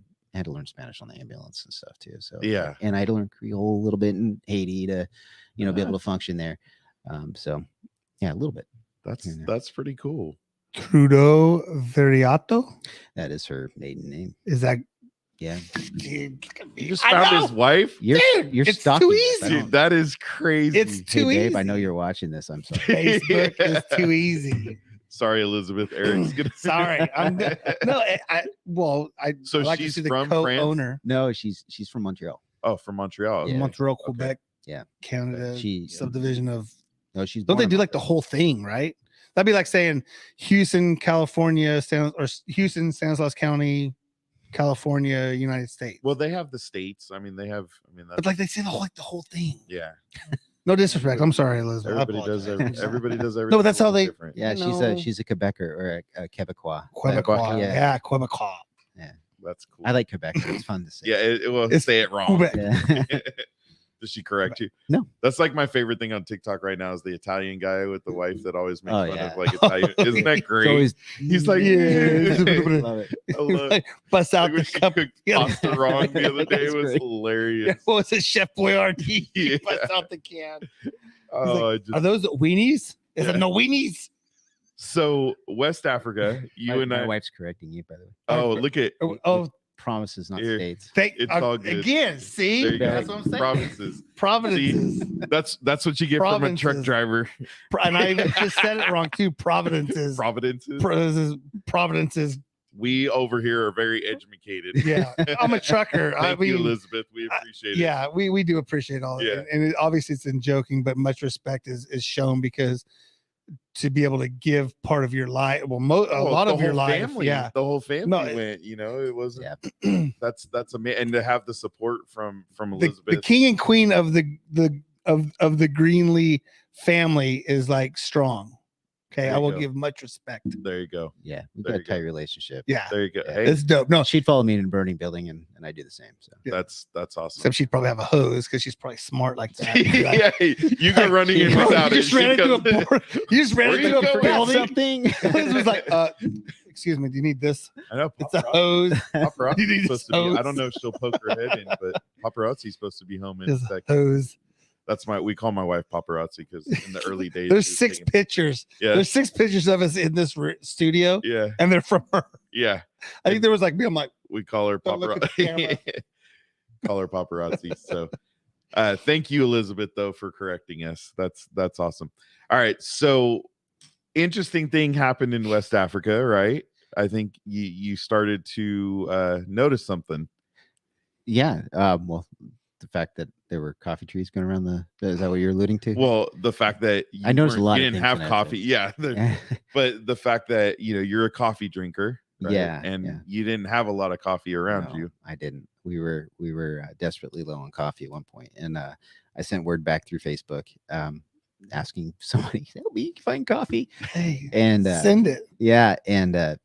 to learn Spanish on the ambulance and stuff too. So Yeah. and I had to learn Creole a little bit in Haiti to be able to function there. So yeah, a little bit. That's pretty cool. Trudeau Veriato. That is her maiden name. Is that? Yeah, You just found his wife? you're it's stalking too us. I easy. don't- Dude, that is crazy. It's Hey, too babe, easy. I know you're watching this. I'm sorry. Facebook is too easy. Sorry, Elizabeth. Eric's gonna. Sorry, I'm no. I So like to she's see the from France? co-owner. No, she's from Montreal. Oh, from Montreal. Yeah. Montreal, Okay. Quebec, Yeah. Canada, She- subdivision of. No, she's Don't born they in do like the Montreal. whole thing, right? That'd be like saying Houston, California, Houston, Stanislaus County, California, United States. Well, they have the states. I mean, that's But like they say the whole thing. yeah. No disrespect. I'm sorry, Elizabeth. I Everybody does. apologize. Everybody does everything. No, but that's how they- different. Yeah, No. she's a Quebecer or a Quebecois. Quebecois. Yeah. Yeah, Quebecois. That's cool. I like Quebec. It's fun to say. Yeah, it will It's say it wrong. Quebec. Yeah. Does she correct you? No. That's like my favorite thing on TikTok right now is the Italian guy with the wife that always makes Oh, fun yeah. of like Italian. Isn't that It's great? always He's like, Yeah. love it. I love Like, bust out like when the she cup. cooked Yeah. pasta wrong the other day. It That's was great. hilarious. What was it, Chef Boyardee? Yeah. Bust out the can. Oh, I just- Are those weenies? Is Yeah. it no weenies? so West Africa, you and my I. wife's correcting you, by the way. Oh, look at Oh, Promises, not Here. states. It's all good. Again, see? there you That's go. what I'm saying. Provinces. Providences. That's what you get from a truck Provinces. driver. And I even just said it wrong too. Providences. Providences. Providences. We over here are very educated. Yeah. I'm a trucker. Thank you, Elizabeth. We appreciate it. Yeah, we do appreciate all of Yeah. it. And it, obviously it's in joking, but much respect is shown because to be able to give part of your life, a lot the of your whole life. family, Yeah. the whole family No, it- went. It wasn't. Yeah. That's amazing, and to have the support from The Elizabeth. king and queen of the Greenlee family is like strong. Okay. There I you will go. give much respect. There you go. Yeah, we've There got a you go. tight relationship. Yeah. There you go. Yeah. Hey, It's dope. No, She'd follow me in a burning building, and I do the same. So that's awesome. except she'd probably have a hose because she's probably smart like that. She'd be like, Yeah, you go running in Bro, without you it. just ran she into a comes- board. You just ran Where into you a going? building. something. Liz was like, excuse me, do you need this? I know. It's a hose. Paparazzi's You need supposed to be. I hose. don't know if she'll poke her head in, but paparazzi's supposed to be home in a It's a second. hose. That's we call my wife paparazzi because in the early days There's she was 6 taking- pictures. Yeah, There's 6 pictures of us in this studio, yeah, and they're from her. yeah. I think there was like me. I'm like, We call her Don't look at the paparazzi. Call her paparazzi. So Thank you, Elizabeth, though, for correcting us. That's awesome. All right, so interesting thing happened in West Africa, right? I think you started to notice something. Yeah. Well, the fact that there were coffee trees going around is that what you're alluding to? Well, the fact that I noticed a lot you of didn't things have in that coffee, sense. yeah, but the fact that you're a coffee drinker, right? Yeah, and yeah. you didn't have a lot of coffee around No, you. I didn't. We were desperately low on coffee at one point, and I sent word back through Facebook, asking somebody, help me, you can find coffee. Hey, And send it. yeah, and a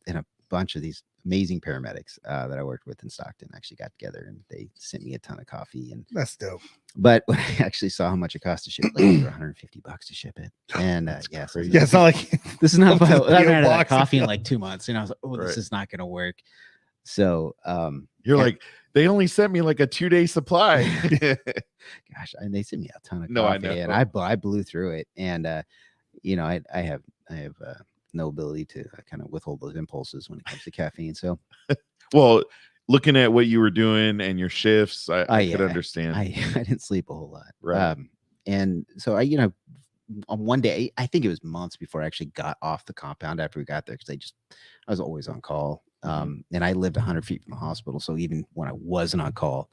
bunch of these amazing paramedics that I worked with in Stockton actually got together, and they sent me a ton of coffee. And That's dope. but when I actually saw how much it cost to ship, like it was $150 to ship it, and yeah, so crazy. Yeah, it's not like this is not Up to the I haven't PO had that box. coffee in like 2 months, and I was like, oh, Right. this is not going to work. So You're and- like, they only sent me like a 2-day supply. gosh, and they sent me a ton of No, I coffee, know. and I blew through it, and I have no ability to kind of withhold those impulses when it comes to caffeine. So Well, looking at what you were doing and your shifts, I could yeah, understand. I didn't sleep a whole lot, Right. and so on one day, I think it was months before I actually got off the compound after we got there, because I was always on call. And I lived 100 feet from the hospital. So even when I wasn't on call,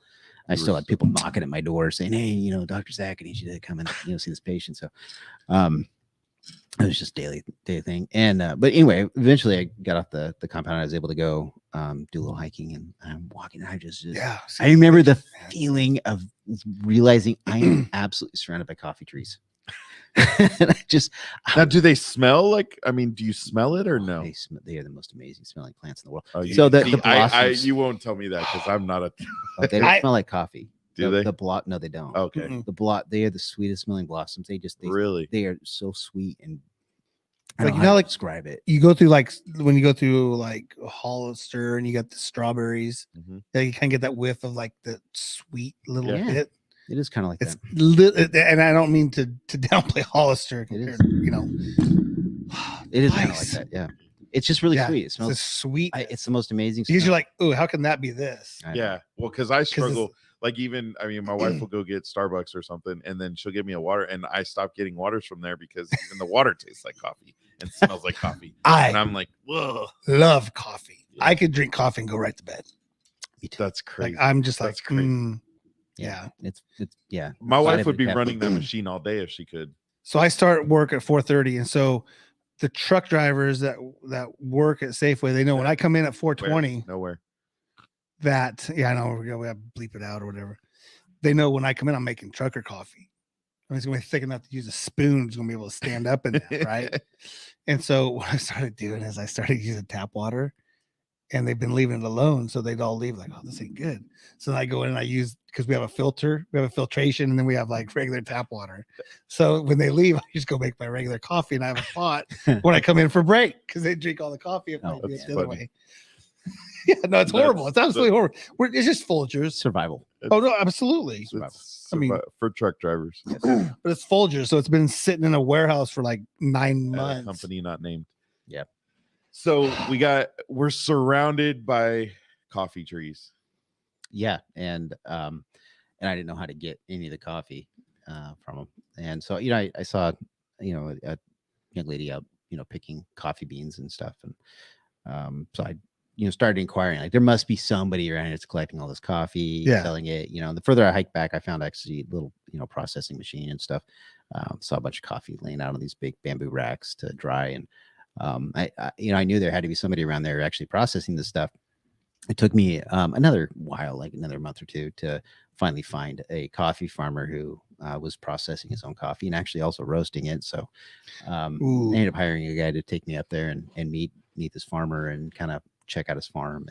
I still had people knocking at my door saying, hey, Dr. Zach, I need you to come and, see this patient. So, it was just daily thing. And, but anyway, eventually I got off the compound. I was able to go, do a little hiking, and I'm walking. I I remember the feeling of realizing I am absolutely surrounded by coffee trees. And Now, do they smell like? I mean, do you smell it or no? They are the most amazing smelling plants in the world. Oh, So the blossoms, you won't tell me that because I'm not a. they don't smell like coffee. Do they? No, they don't. Okay, Mm-mm. They are the sweetest smelling blossoms. really? They are so sweet, and I Like, don't know how to like describe it. you go through, like when you go through like Hollister and you got the strawberries, Mhm. yeah, you kind of get that whiff of like the sweet little Yeah. bit. It is kind of like It's that. and I don't mean to downplay Hollister. It is. It It is kind of like that. Yeah, it's just really sweet. It It's smells. sweet. It's the most amazing. Because smell. you're like, oh, how can that be this? I know. Yeah. Well, because I struggle. it's- Like my wife will go get Starbucks or something, and then she'll give me a water, and I stop getting waters from there because even the water tastes like coffee and smells like coffee. And I I'm like, whoa, love coffee. Yeah. I could drink coffee and go right to bed. Me too. that's crazy. Like I'm just like, That's crazy. yeah. It's yeah. My wife Vitamin would be caffeine. running that machine all day if she could. So I start work at 4:30, and so the truck drivers that work at Safeway, they know when I come in at 4:20 Nowhere. that I know we have to bleep it out or whatever. They know when I come in, I'm making trucker coffee. I mean, it's gonna be thick enough to use a spoon. It's gonna be able to stand up in that, right? And so what I started doing is I started using tap water, and they've been leaving it alone. So they'd all leave like, oh, this ain't good. So then I go in and I use, because we have a filter, we have a filtration, and then we have like regular tap water. So when they leave, I just go make my regular coffee, and I have a pot when I come in for break, because they drink all the coffee if I Oh, do it that's the other funny. way. Yeah, no, it's horrible. It's absolutely horrible. It's just Folgers. Survival. Oh no, absolutely. It's I mean- for truck drivers. But it's Folgers, so it's been sitting in a warehouse for like 9 At a months. company not named. Yep. So we're surrounded by coffee trees. Yeah, and I didn't know how to get any of the coffee from them, and so I saw a young lady out picking coffee beans and stuff, and so I started inquiring, like there must be somebody around here that's collecting all this coffee, Yeah. selling it. The further I hiked back, I found actually a little processing machine and stuff. Saw a bunch of coffee laying out on these big bamboo racks to dry, and I knew there had to be somebody around there actually processing this stuff. It took me another while, like another month or two, to finally find a coffee farmer who was processing his own coffee and actually also roasting it. So I ended up hiring a guy to take me up there and meet this farmer and kind of check out his farm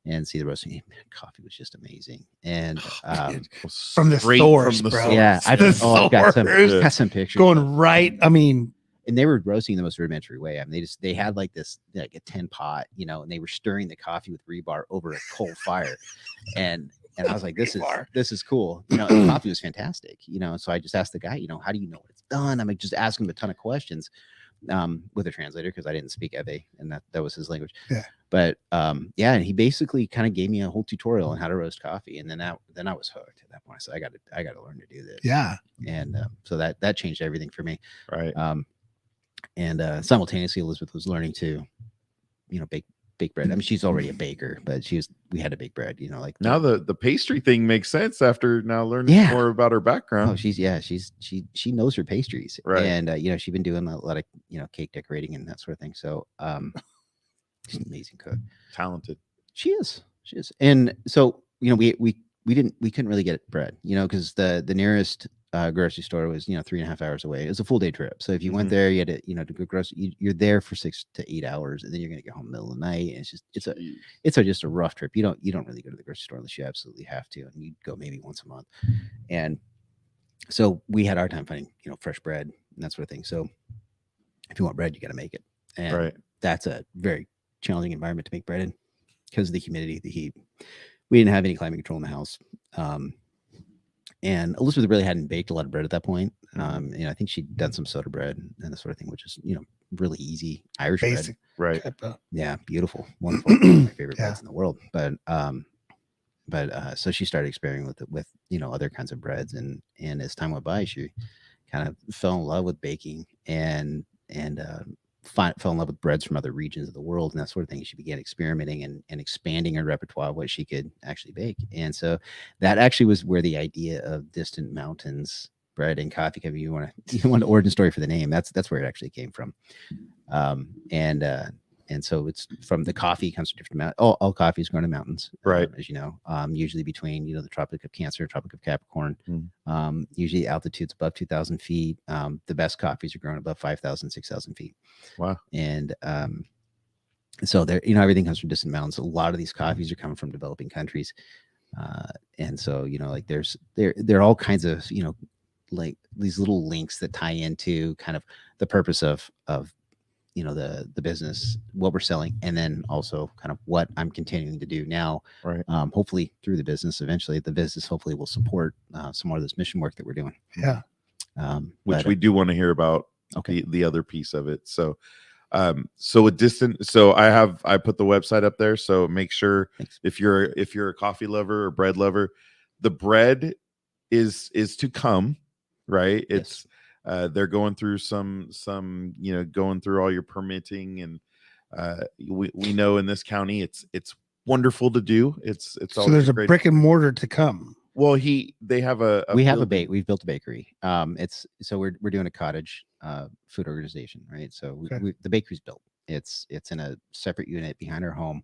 and see the roasting. Man, coffee was just amazing. And From the Straight source, from the bro. source. yeah, I've got source. some pictures. Going right. I mean, And they were roasting the most rudimentary way. I mean, they had like this, like a tin pot, and they were stirring the coffee with rebar over a coal fire. And I was like, this is cool. The coffee was fantastic. So I just asked the guy, how do you know what it's done? I'm like, just asking him a ton of questions. with a translator because I didn't speak Eve, and that was his language. Yeah. But yeah, and he basically kind of gave me a whole tutorial on how to roast coffee, and then I was hooked at that point. So I got to learn to do this. Yeah. And so that changed everything for me. Right. And simultaneously, Elizabeth was learning to, bake bread. I mean, she's already a baker, but we had to bake bread. Like Now the pastry thing makes sense after now learning Yeah. more about her background. Oh, she knows her pastries, Right. And she's been doing a lot of cake decorating and that sort of thing. So she's an amazing cook. Talented. She is, and so we couldn't really get bread, because the nearest grocery store was 3.5 hours away. It was a full day trip. So if you went there, you had to to go grocery. You're there for 6 to 8 hours, and then you're gonna get home in the middle of the night. And it's just a rough trip. You don't really go to the grocery store unless you absolutely have to, and you go maybe once a month. And so we had our time finding fresh bread and that sort of thing. So if you want bread, you got to make it, and Right. that's a very challenging environment to make bread in because of the humidity, the heat. We didn't have any climate control in the house. And Elizabeth really hadn't baked a lot of bread at that point. I think she'd done some soda bread and that sort of thing, which is, really easy Irish Basic. Right. type of- bread. Yeah, beautiful, wonderful. One of my favorite Yeah. breads in the world. But so she started experimenting with other kinds of breads, and as time went by, she kind of fell in love with baking and fell in love with breads from other regions of the world and that sort of thing. She began experimenting and expanding her repertoire of what she could actually bake. And so that actually was where the idea of Distant Mountains bread and coffee came. You want an origin story for the name. That's where it actually came from. And so it's from the coffee comes from different mountains. All coffee is grown in mountains, Right. as you know, usually between, the Tropic of Cancer, Tropic of Capricorn. Usually altitudes above 2,000 feet. The best coffees are grown above 5,000, 6,000 feet. Wow. And so there, everything comes from distant mountains. A lot of these coffees are coming from developing countries. And so, like there are all kinds of, like these little links that tie into kind of the purpose of the business, what we're selling, and then also kind of what I'm continuing to do now. Right. Hopefully through the business, eventually the business hopefully will support some more of this mission work that we're doing. Yeah. Which we do want to hear about. Okay. The other piece of it. So with distant, so I put the website up there. So make sure Thanks. if you're a coffee lover or bread lover, the bread is to come, right? It's they're going through some going through all your permitting, and we know in this county it's wonderful to do. It's So there's a great. brick and mortar to come. Well, they have we have building. we've built a bakery. We're doing a cottage food organization, right? So Okay. the bakery's built. It's in a separate unit behind our home,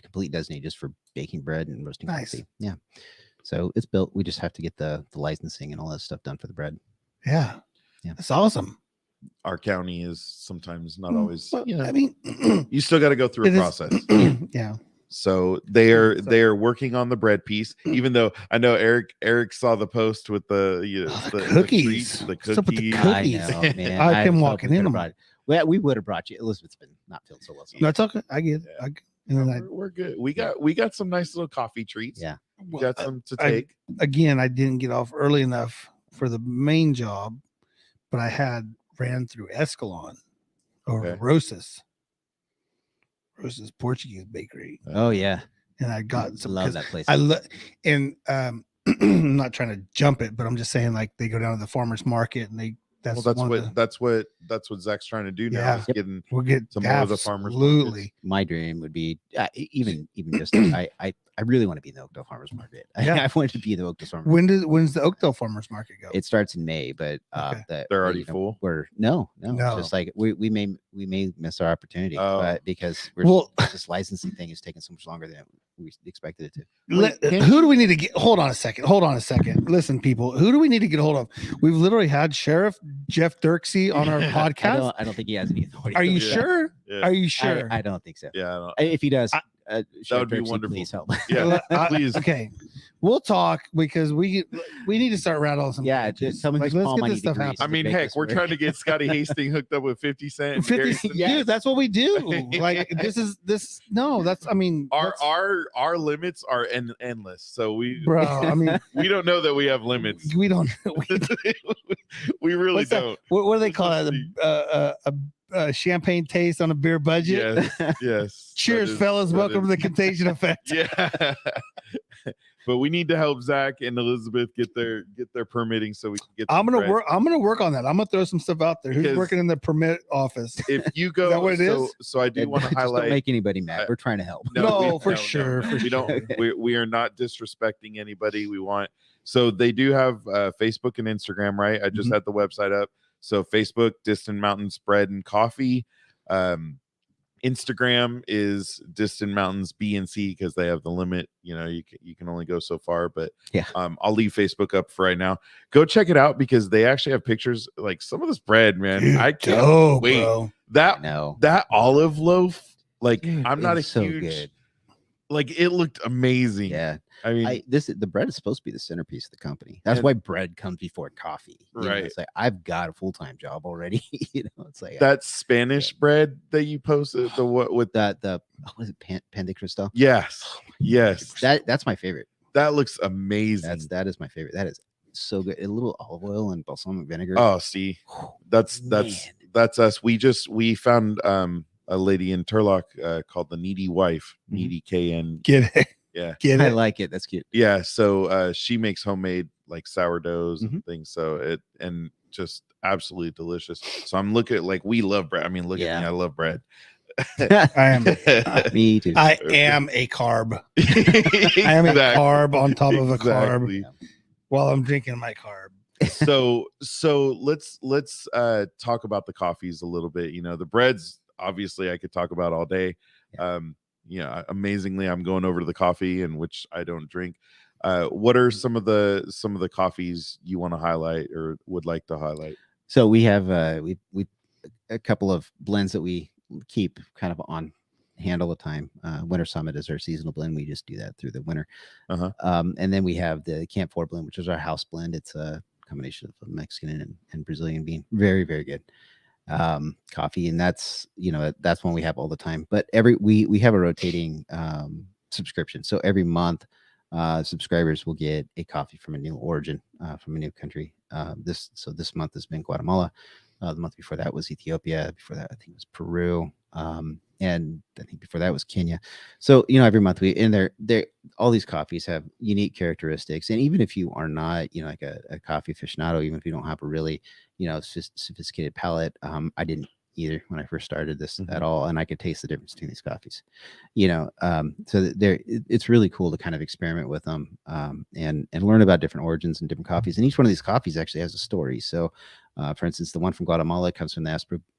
complete designated just for baking bread and roasting Nice. coffee. Yeah. So it's built. We just have to get the licensing and all that stuff done for the bread. Yeah. Yeah. That's awesome. Our county is sometimes not Mm, always. well, I mean, You still got to go through a it is- process. yeah. So they are working on the bread piece, even though I know Eric saw the post with the the treats, cookies. the What's up with the cookies. cookies? I know, man. I came was walking hoping in we them. could've brought- we would have brought you. Elizabeth's been not feeling so well. So No, it's okay. I get it. Yeah. And then We're good. We got some nice little coffee treats. Yeah. We got some to I- take. again, I didn't get off early enough for the main job, but I ran through Escalon over Okay. Rosas Portuguese bakery, Oh yeah, and I got some. love 'cause that place. And I'm not trying to jump it, but I'm just saying, like, they go down to the farmers market, and that's Well, one of the, that's what Zach's trying to do now. Yeah. Is getting we'll get some more of the farmers absolutely. My dream would be even just I really want to be in the Oakdale Farmers Market. Yeah. I wanted to be in the Oakdale Farmers. When's the Oakdale Farmers Market go? It starts in May, but Okay. They're already full? No. No. It's just like we may miss our opportunity, Oh. but because Well- this licensing thing is taking so much longer than we expected it to. Who do we need to get? Hold on a second. Listen, people, who do we need to get a hold of? We've literally had Sheriff Jeff Dirksey on our podcast. I don't think he has any authority. Are you to do that. sure? Yeah. Are you sure? I don't think so. Yeah, I don't- If he does, would Sheriff be Dirksey, wonderful. Please help. yeah. I- Please. Okay, we'll talk because we need to start rattling some. Yeah, pitches. just tell me Like, whose let's palm get I this need to stuff grease. happening. I mean, make heck, this we're work. trying to get Scotty Hastings hooked up with 50 Cent. and Gary 50, Sinise. dude, that's what we do. Like this. No, that's. I mean, that's- Our limits are endless. So we bro. I mean, we don't know that we have limits. we don't. We really What's that? don't. What do they Let's call just it? see. A champagne taste on a beer budget. Yes. Cheers, fellas. Welcome to the Contagion Effect. Yeah. But we need to help Zach and Elizabeth get their permitting so we can get. I'm gonna work on that. I'm gonna throw some stuff out there. Who's Because working in the permit office? If you go, Is that what it is? So I do want to Just highlight. don't make anybody mad. We're trying to help. No, for sure. We don't. We are not disrespecting anybody. We want. So they do have Facebook and Instagram, right? I just had the website up. So Facebook, Distant Mountains Bread and Coffee. Instagram is Distant Mountains B and C because they have the limit. You know, you can only go so far. But yeah, I'll leave Facebook up for right now. Go check it out because they actually have pictures. Like some of this bread, man. Dude, I can't wait. Bro. That olive loaf. Like dude, I'm not a so huge. Good. Like it looked amazing. Yeah. I mean, the bread is supposed to be the centerpiece of the company. That's why bread comes before coffee. Right. It's like I've got a full-time job already. It's like that Spanish bread that you posted. The what with that what is it? Pan de Cristal? Yes. Yes. That's my favorite. That looks amazing. That is my favorite. That is so good. A little olive oil and balsamic vinegar. Oh, see, that's us. We found a lady in Turlock called the Needy Wife. Needy KN. Get it. Yeah. Get it. I like it. That's cute. Yeah. So she makes homemade like sourdoughs and things. So and just absolutely delicious. So I'm looking at like we love bread. I mean, look at me. I love bread. I am. Me too. I am a carb. I am a carb on top of a carb while I'm drinking my carb. So let's talk about the coffees a little bit. You know, the breads obviously I could talk about all day. Yeah. Amazingly, I'm going over to the coffee, and which I don't drink. What are some of the coffees you want to highlight or would like to highlight? So we have we a couple of blends that we keep kind of on hand all the time. Winter Summit is our seasonal blend. We just do that through the winter. And then we have the Camp 4 blend, which is our house blend. It's a combination of Mexican and Brazilian bean. Very, very good. Coffee, and that's one we have all the time. But we have a rotating subscription, so every month subscribers will get a coffee from a new origin, from a new country. This month has been Guatemala. The month before that was Ethiopia. Before that I think it was Peru, and I think before that was Kenya. So every month they're all these coffees have unique characteristics, and even if you are not like a coffee aficionado, even if you don't have a really sophisticated palate, I didn't either when I first started this at all, and I could taste the difference between these coffees. So it's really cool to kind of experiment with them and learn about different origins and different coffees, and each one of these coffees actually has a story. So for instance, the one from Guatemala comes from the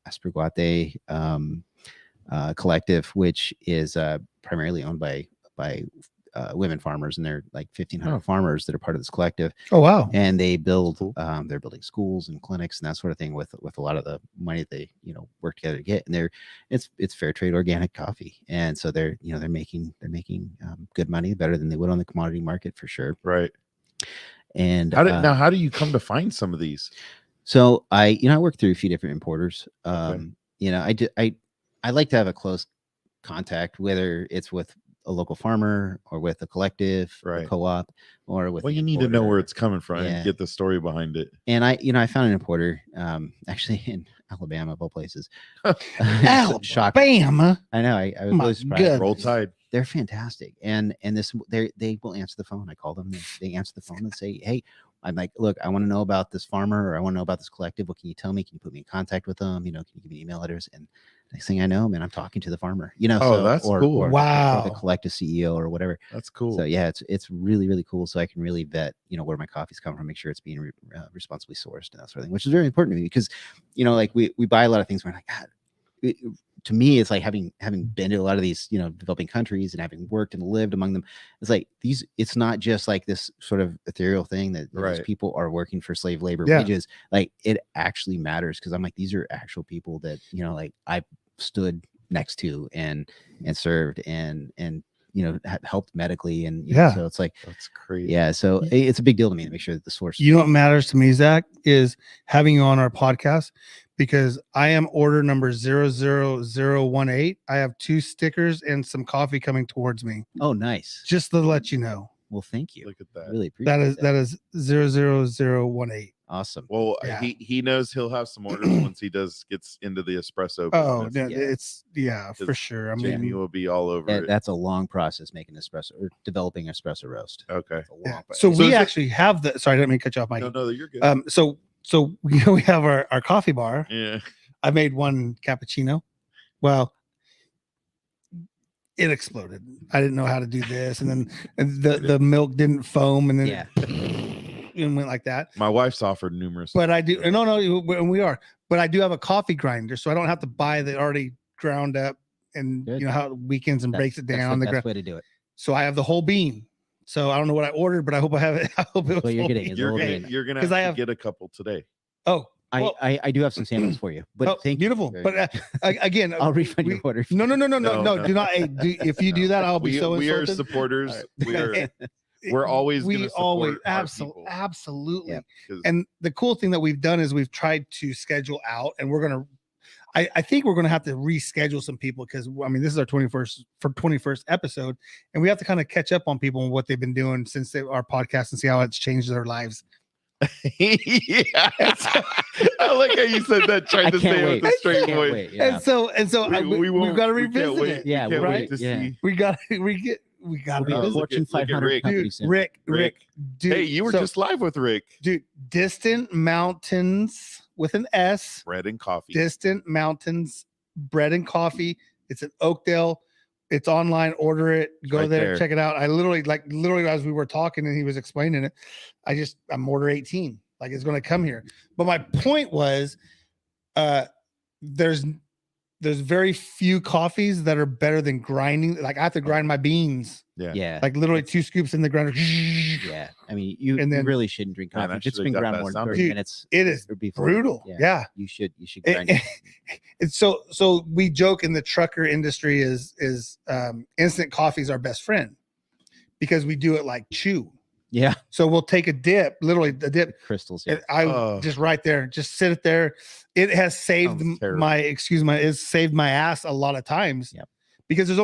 Asperguate collective, which is primarily owned by women farmers, and they're like 1,500 farmers that are part of this collective. Oh wow! And they build they're building schools and clinics and that sort of thing with a lot of the money that they work together to get. And it's fair trade organic coffee, and so they're making good money, better than they would on the commodity market for sure. Right. And how do you come to find some of these? So I work through a few different importers. I like to have a close contact, whether it's with a local farmer or with a collective, right, a co-op, or with. Well, you need to know where it's coming from and get the story behind it. And I found an importer, actually in Alabama, of all places. Alabama. I know. I was really surprised. Goodness. Roll Tide. They're fantastic, and they will answer the phone. I call them. They answer the phone and say, "Hey." I'm like, look, I want to know about this farmer, or I want to know about this collective. What can you tell me? Can you put me in contact with them? Can you give me email address? And next thing I know, man, I'm talking to the farmer. That's cool. Or wow, the collective CEO or whatever. That's cool. So yeah, it's really, really cool. So I can really vet, where my coffees come from, make sure it's being responsibly sourced and that sort of thing, which is very important to me because, like we buy a lot of things. We're like, God. To me, it's like having been to a lot of these, developing countries and having worked and lived among them. It's like it's not just like this sort of ethereal thing that these people are working for slave labor wages. Like it actually matters because I'm like, these are actual people that, like I stood next to and served and helped medically. And so it's like, that's crazy. Yeah. So it's a big deal to me to make sure that the source. What matters to me, Zach, is having you on our podcast. Because I am order number 00018. I have 2 stickers and some coffee coming towards me. Oh, nice. Just to let you know. Well, thank you. Look at that. Really appreciate that is 00018. Awesome. Well, Yeah. he knows he'll have some orders once he gets into the espresso. Oh, business. it's for Because sure. I Jamie mean, will be all over it. That's a long process making espresso or developing espresso roast. Okay. It's a long yeah. process. So So we is it- actually have the. Sorry, I didn't mean to cut you off, Mike. No, you're good. So we have our coffee bar. Yeah. I made one cappuccino. Well, it exploded. I didn't know how to do this, and then the milk didn't foam, and then Yeah. it went like that. My wife's offered numerous. But I do. No, we are. But I do have a coffee grinder, so I don't have to buy the already ground up, and Good. you know how it weakens and breaks it down. That's the The best ground. way to do it. So I have the whole bean. So I don't know what I ordered, but I hope I have it. I hope it was Well, you're full getting bean. it. you're Well, gonna man. you're gonna 'Cause have I to have- get a couple today. Oh, well, I do have some samples for you, but thank you. beautiful. very But much. again, I'll refund your order. No. No. Do not. Hey, if you do that, I'll be We so are insulted. supporters. All We're always we gonna support always our people. absolutely. Yep. 'Cause- And the cool thing that we've done is we've tried to schedule out, and we're gonna. I think we're gonna have to reschedule some people because I mean this is our 21st episode, and we have to kind of catch up on people and what they've been doing since our podcast and see how it's changed their lives. yeah. I like how you said that, trying I to can't say it wait. with a straight Can't voice. wait, yeah. And so we've got to we can't revisit wait. it. Yeah, we can't we'll wait to yeah. see. We got to we got We'll be to a look Fortune at- look at 500 Rick. company dude, soon. Rick, dude. Hey, you were so- just live with Rick. dude. Distant Mountains with an S. Bread and coffee. Distant Mountains Bread and Coffee. It's in Oakdale. It's online. Order it. Go right there, there. check it out. I literally as we were talking and he was explaining it, I'm order 18. Like it's going to come here. But my point was, there's very few coffees that are better than grinding. Like I have to grind my beans, Yeah. like literally 2 scoops in the grinder. Yeah. I mean, you And then- really shouldn't drink Man, coffee. I If it's should've been got ground that more than sound 30 Dude, minutes. it is or before. brutal. Yeah. You should grind it. It's so we joke in the trucker industry is instant coffee is our best friend because we do it like chew. Yeah. So we'll take a dip, literally a dip. Crystals. Yeah. And I Oh. just right there, just sit it there. It has saved Sounds terrible. it's saved my ass a lot of times. Yep. Because there's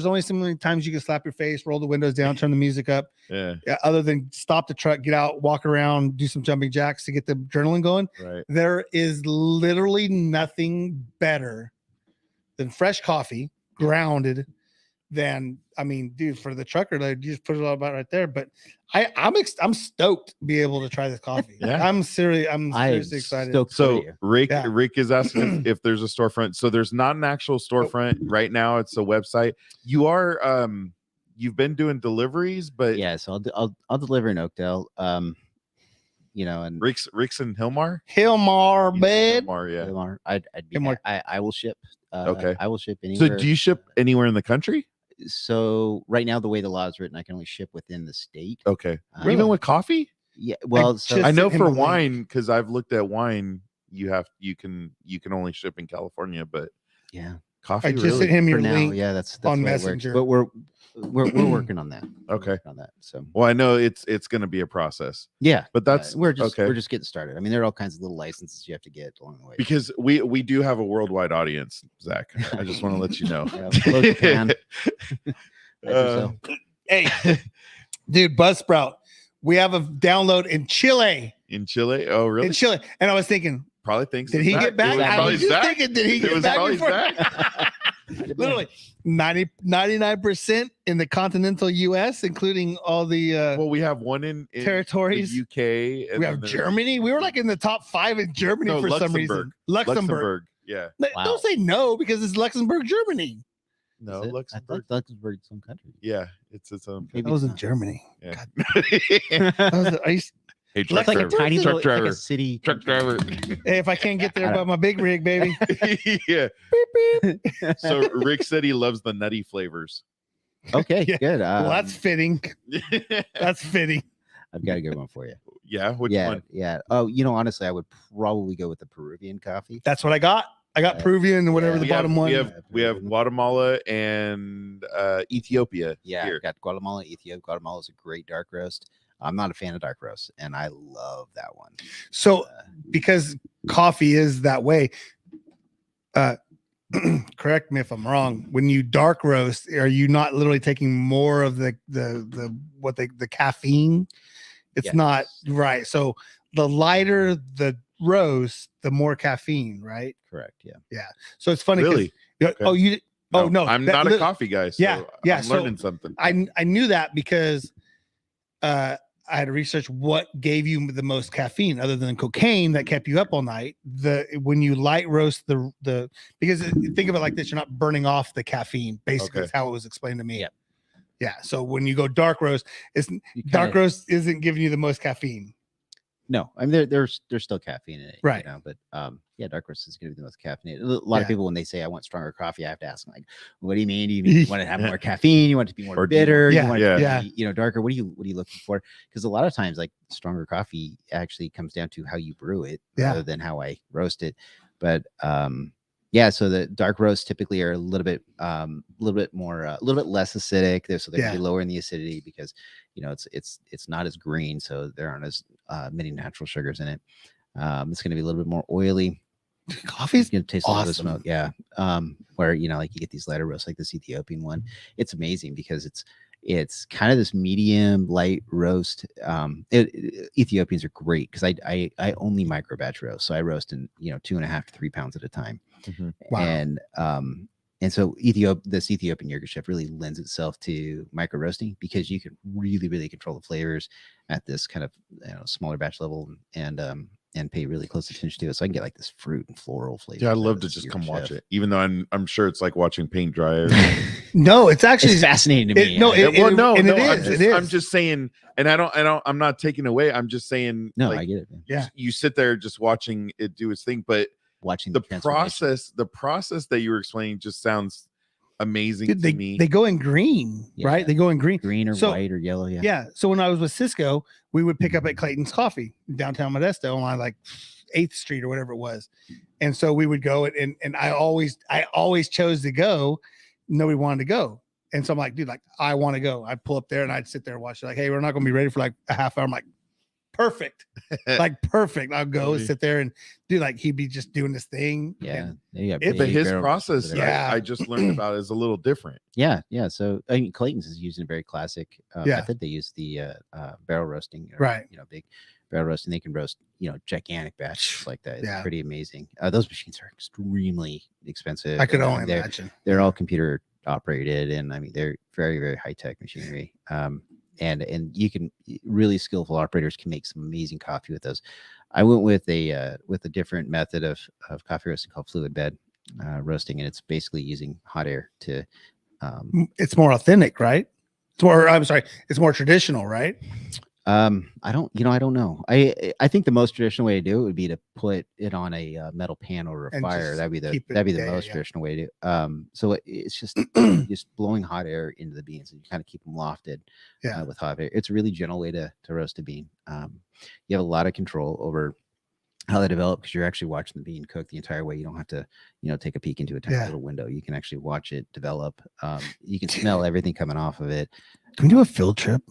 only so many times you can slap your face, roll the windows down, turn the music up. Yeah. Other than stop the truck, get out, walk around, do some jumping jacks to get the adrenaline going. Right. There is literally nothing better than fresh coffee, grounded. Than I mean, dude, for the trucker, like, you just put it all about right there. But I'm stoked to be able to try this coffee. Yeah. I'm seriously excited. Stoked for So you. Rick Yeah. Rick is asking if there's a storefront. So there's not an actual storefront right now. It's a website. You are you've been doing deliveries, but Yeah. So I'll deliver in Oakdale. And Rick's in Hilmar. Hilmar, bed. Hilmar, yeah. Hilmar, I'd be. Hilmar. I will ship. Okay. I will ship So anywhere. do you ship anywhere in the country? So right now, the way the law is written, I can only ship within the state. Okay. Really? Even with coffee? Yeah. Well, so just I know sent him for a link. wine, because I've looked at wine, you can only ship in California, but yeah. coffee I just really? sent him For your now, link. yeah, that's on the way it works. Messenger. But we're working on that. We're Okay. working on that. So Well, I know it's going to be a process, yeah, but that's we're just okay. we're just getting started. I mean, there are all kinds of little licenses you have to get along the way. Because we do have a worldwide audience, Zach. I just want to let you know. Yeah, hello, Japan. Thank you, so. Hey, dude, Buzzsprout. We have a download in Chile. In Chile? Oh, really? In Chile. And I was thinking, Probably thinks. did it's he Zach. get back? It was I probably was just Zach. thinking, did he It get was back probably before? Zach. Literally 99% in the continental US, including all the Well, we have one in territories. the UK. And We have then there's- Germany. We were like in the top 5 in Germany No, for some reason. Luxembourg. Yeah. No, Wow. Don't say no because it's Luxembourg, Germany. No, Is it? I Luxembourg. thought Luxembourg's some country. Yeah, it's its own. Maybe That was it's in not. Germany. Yeah. That was I used, Hey, It's truck like a driver. tiny truck little, it's like driver. a city. Truck driver. hey, if I can't get there by my big rig, baby. Yeah. Beep, beep. So Rick said he loves the nutty flavors. Okay, Yeah. good. Well, that's fitting. That's fitting. I've got a good one for you. Yeah. Which yeah, one? yeah. Oh, honestly, I would probably go with the Peruvian coffee. That's what I got. I got Peruvian and whatever Yeah. the We have- bottom one. We have Guatemala and Ethiopia Yeah, here. I've got Guatemala, Ethiopia. Guatemala is a great dark roast. I'm not a fan of dark roast, and I love that one. So because coffee is that way, correct me if I'm wrong. When you dark roast, are you not literally taking more of the caffeine? It's Yes. not right. So the lighter the roast, the more caffeine, right? Correct. Yeah. So it's funny. 'cause- Really? Okay. Oh, you. Oh no, I'm that not a lit- coffee guy. So Yeah, yeah, I'm so learning something. I knew that because I had to research what gave you the most caffeine other than cocaine that kept you up all night. When you light roast the because think of it like this, you're not burning off the caffeine. Basically, Okay. is how it was explained to me. Yep. Yeah. So when you go dark roast, You dark kinda- roast isn't giving you the most caffeine. No, I mean there's still caffeine in it, Right. You know, but yeah, dark roast is going to be the most caffeinated. A lot of people when they say I want stronger coffee, I have to ask them like, what do you mean? Do you mean you want to have more caffeine? You want it to be more Or do you- bitter? Yeah, You want it yeah. to be, darker? What are you looking for? Because a lot of times like stronger coffee actually comes down to how you brew it rather than how I roast it. But yeah, so the dark roasts typically are a little bit more, a little bit less acidic. So they're gonna be lower in the acidity because it's not as green, so there aren't as many natural sugars in it. It's going to be a little bit more oily. Coffee's going to taste a little bit of awesome. smoke, yeah. Where like you get these lighter roasts, like this Ethiopian one. It's amazing because it's kind of this medium light roast. Ethiopians are great because I only micro batch roast, so I roast in 2.5 to 3 pounds at a time. Mhm. Wow. And so this Ethiopian yogurt chef really lends itself to micro roasting because you can really, really control the flavors at this kind of smaller batch level and pay really close attention to it. So I can get like this fruit and floral flavor. Yeah, I'd love to just come watch it, even though I'm sure it's like watching paint dry. No, it's actually It's fascinating to me. I'm just saying, and I'm not taking away. I'm just saying, No, like, I get it. Man. Yeah. you sit there just watching it do its thing, but Watching the transformation. process that you were explaining just sounds amazing Dude, to me. they go in green, right? Yeah. They go in green. Green or So- white or yellow. Yeah. Yeah. So when I was with Cisco, we would pick up at Clayton's Coffee downtown Modesto on like 8th Street or whatever it was. And so we would go and I always chose to go. Nobody wanted to go. And so I'm like, dude, like I want to go. I'd pull up there and I'd sit there and watch it. Like, hey, we're not going to be ready for like a half hour. I'm like, perfect. Like perfect. I'll go and sit there and do like he'd be just doing this thing. Yeah. And They got But But big his barrel process, roasters that are- Yeah. I just learned about is a little different. Yeah. So I mean, Clayton's is using a very classic Yeah. method. They use the barrel roasting, Right. Big barrel roasting. They can roast, gigantic batches like that. It's Yeah. pretty amazing. Those machines are extremely expensive. I could and, only they're, imagine. They're all computer operated, and I mean they're very, very high tech machinery. And you can really skillful operators can make some amazing coffee with those. I went with a different method of coffee roasting called fluid bed roasting, and it's basically using hot air to It's more authentic, right? It's more traditional, right? I don't know. I think the most traditional way to do it would be to put it on a metal pan over a And fire. just That'd be the keep it- most yeah. traditional way to do it. So it's just blowing hot air into the beans and you kind of keep them lofted with hot air. It's a really gentle way to roast a bean. You have a lot of control over how they develop because you're actually watching the bean cook the entire way. You don't have to, take a peek into a tiny little window. You can actually watch it develop. You can smell everything coming off of it. Can we do a field trip?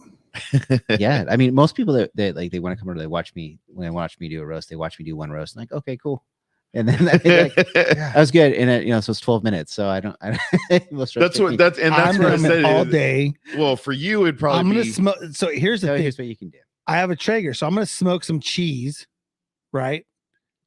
Yeah, I mean, most people that like they want to come over, they watch me when they watch me do a roast. They watch me do one roast, and like, okay, cool, and then that was good. And so it's 12 minutes. So I don't. That's what I said all day. Well, for you, it'd probably I'm gonna be smoke. So here's the thing. Here's what you can do. I have a Traeger, so I'm gonna smoke some cheese, right?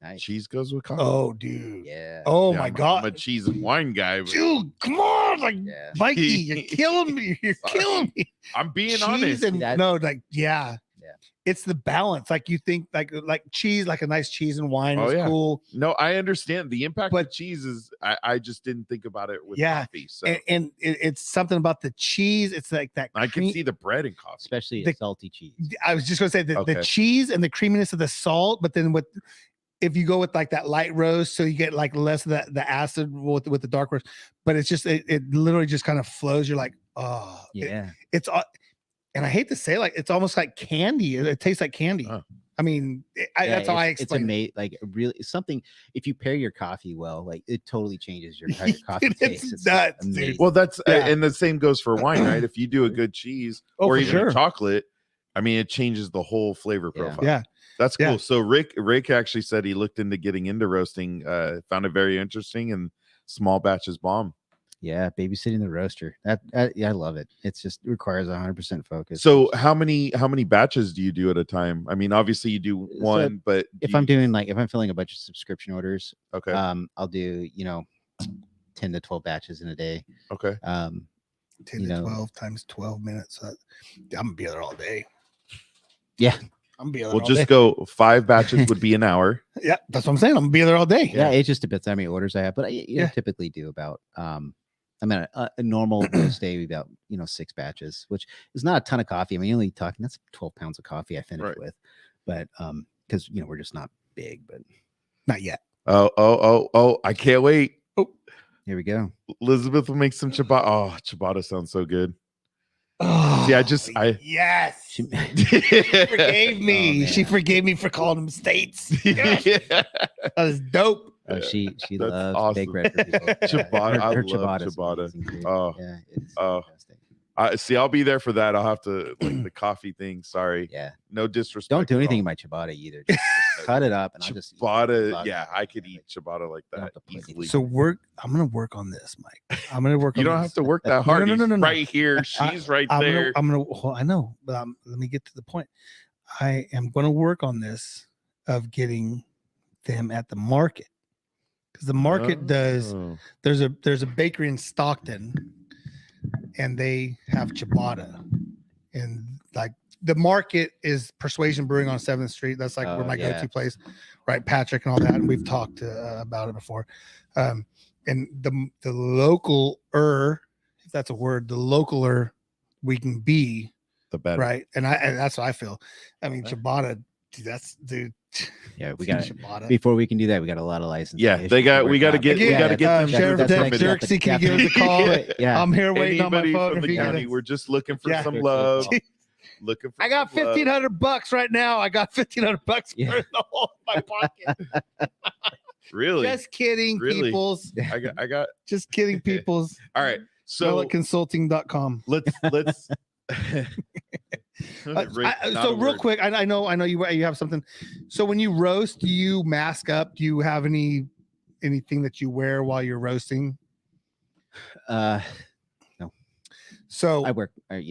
Nice. cheese goes with coffee. Oh, dude. Yeah. Oh Yeah, my I'm god. a cheese and wine guy. But Dude, come on, like Yeah. Mikey, you're killing me. You're killing me. I'm being Cheese honest. and That- no, like yeah. Yeah. It's the balance. Like you think like cheese, like a nice cheese and wine Oh, is yeah. cool. No, I understand the impact But- of cheese is. I just didn't think about it with Yeah, coffee. So And it's something about the cheese. It's like that. I can cream- see the bread in coffee. Especially The- salty cheese. I was just gonna say the Okay. cheese and the creaminess of the salt, but then if you go with like that light roast, so you get like less of the acid with the dark roast, but it's just it literally just kind of flows. You're like, oh Yeah. it's and I hate to say like it's almost like candy. It tastes like candy. Oh. I mean, Yeah, that's how I it's explain. amazing. Like really something. If you pair your coffee well, like it totally changes your how your coffee It's tastes. It's nuts, dude. amazing. Well, that's Yeah. and the same goes for wine, right? If you do a good cheese Oh, or for even sure. chocolate, I mean, it changes the whole flavor Yeah. profile. Yeah. That's cool. Yeah. So Rick actually said he looked into getting into roasting, found it very interesting, and small batches bomb. Yeah, babysitting the roaster. Yeah, I love it. It's just requires 100% focus. So how many batches do you do at a time? I mean, obviously you do one, but if I'm doing if I'm filling a bunch of subscription orders, okay, I'll do 10 to 12 batches in a day. okay, 10 to 12 times 12 minutes. So I'm gonna be there all day. Yeah, I'm gonna be there. we'll all just day. go 5 batches would be an hour. Yeah, that's what I'm saying. I'm gonna be there all day. yeah. It just depends how many orders I have, but I typically do about a normal roast day about 6 batches, which is not a ton of coffee. I mean, you're only talking that's 12 pounds of coffee I finish with, but because we're just not big, but not yet. Oh! I can't wait. Oh, here we go. Elizabeth will make some ciabatta. Oh, ciabatta sounds so good. Oh, See, yes. She Forgave me. Oh, she forgave me for calling them states. Yes. That is dope. She That's loves awesome. big bread for people. Ciabatta, I her love ciabatta's ciabatta. amazing, too. Oh. Yeah, it's Oh. fantastic. See, I'll be there for that. I'll have to like the coffee thing. Sorry, Yeah, no disrespect. don't do at anything all. in my ciabatta either. Just cut it up and I'll just eat Ciabatta. it. Yeah, I could eat ciabatta like don't that have to put easily. So I'm gonna work on this, Mike. I'm gonna work. You on don't this. have to work that hard. No. He's right here. She's right there. I'm gonna. Well, I know, but let me get to the point. I am gonna work on this of getting them at the market, because the market does. Oh. There's a bakery in Stockton, and they have ciabatta, and like the market is Persuasion Brewing on 7th Street. That's like where my go-to place, right? Patrick and all that, and we've talked about it before. And the local-er, if that's a word, the localer we can be, The better. right? And that's what I feel. I mean, ciabatta, dude. Yeah, we got ciabatta. before we can do that, we got a lot of license. Yeah, we got to get them. Sheriff Dirksey, can you give us a call? Yeah, I'm here waiting on my Anybody phone. from If the you county, got we're just looking for Yeah. some love. Looking for I got some love. $1,500 right now. I got $1,500 Yeah. in the whole of my pocket. Really? Just kidding, Really? peoples. I got. Just kidding, peoples. All right. So Consulting.com. let's. So real quick, I know you have something. So when you roast, do you mask up? Do you have anything that you wear while you're roasting? No. So I work. I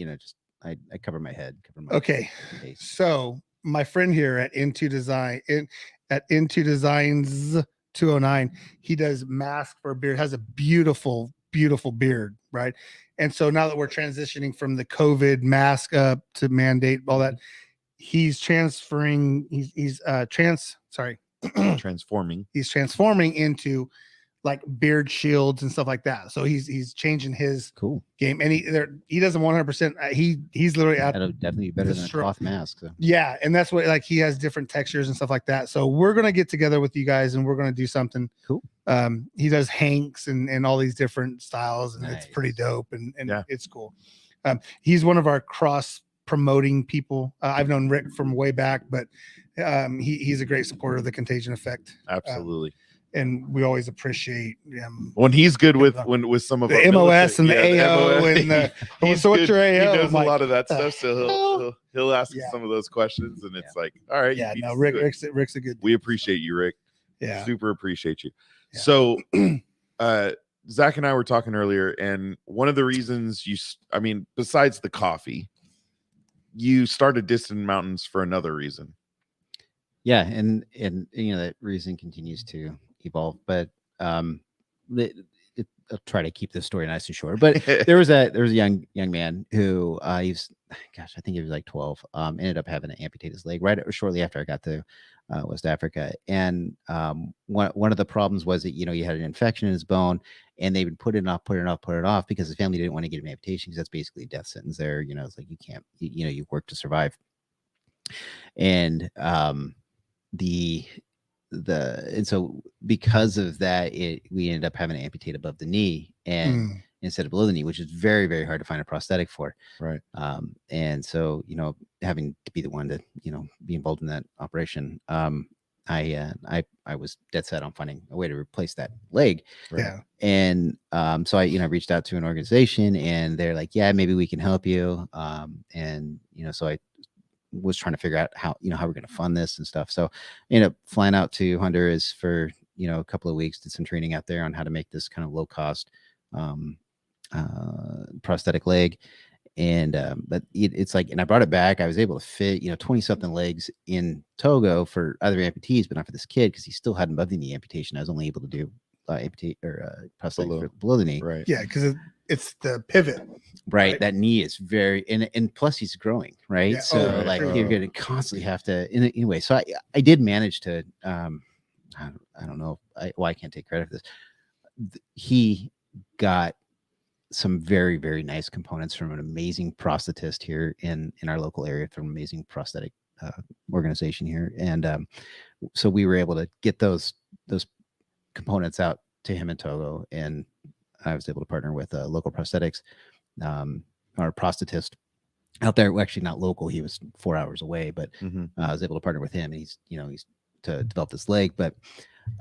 cover my head. Cover my okay. face. So my friend here at Into Designs 209, he does mask for a beard. Has a beautiful beard, right? And so now that we're transitioning from the COVID mask up to mandate, all that, he's transferring. He's transforming. He's transforming into like beard shields and stuff like that. So he's changing his Cool game, and he doesn't 100%. He's literally at that'll definitely be better the than a stro- cloth mask. So. yeah, and that's what he has different textures and stuff like that. So we're gonna get together with you guys and we're gonna do something cool. He does hanks and all these different styles, and it's pretty dope and yeah. It's cool. He's one of our cross promoting people. I've known Rick from way back, but he's a great supporter of the Contagion Effect. Absolutely. And we always appreciate when he's good with some of the MOS and the AO and the so what's your AO? He does Like, a lot of that stuff, so he'll ask us some of those questions, and it's like, all right, yeah, no, Rick's a good. We appreciate you, Rick. Yeah, super appreciate you. Yeah. So, Zach and I were talking earlier, and one of the reasons besides the coffee, you started Distant Mountains for another reason. Yeah, and that reason continues to evolve, but I'll try to keep this story nice and short. But there was a young man who I think he was like 12. Ended up having to amputate his leg shortly after I got to West Africa, and one of the problems was that he had an infection in his bone, and they would put it off because his family didn't want to get him amputation because that's basically a death sentence. There, it's like you can't, you work to survive, and and so because of that, we ended up having to amputate above the knee and instead of below the knee, which is very, very hard to find a prosthetic for. Right. And so, having to be the one to, be involved in that operation, I was dead set on finding a way to replace that leg. Right. Yeah. And so I, reached out to an organization, and they're like, yeah, maybe we can help you. And, so I was trying to figure out how we're going to fund this and stuff. So I ended up flying out to Honduras for, a couple of weeks, did some training out there on how to make this kind of low cost um, prosthetic leg. And but it's like, and I brought it back. I was able to fit 20 something legs in Togo for other amputees, but not for this kid because he still had an above the knee amputation. I was only able to do amputate or prosthetic below the knee. Right. Yeah, because it's the pivot. Right. Right. That knee is very, and plus he's growing. Right. Yeah. So Right. like Oh. you're going to constantly have to, anyway. So I did manage to, I don't know. I can't take credit for this. He got some very, very nice components from an amazing prosthetist here in our local area, from an amazing prosthetic organization here. And so we were able to get those components out to him in Togo, and I was able to partner with local prosthetics, our prosthetist out there. Well, actually not local, he was 4 hours away, but I was able to partner with him, and he's to develop this leg. But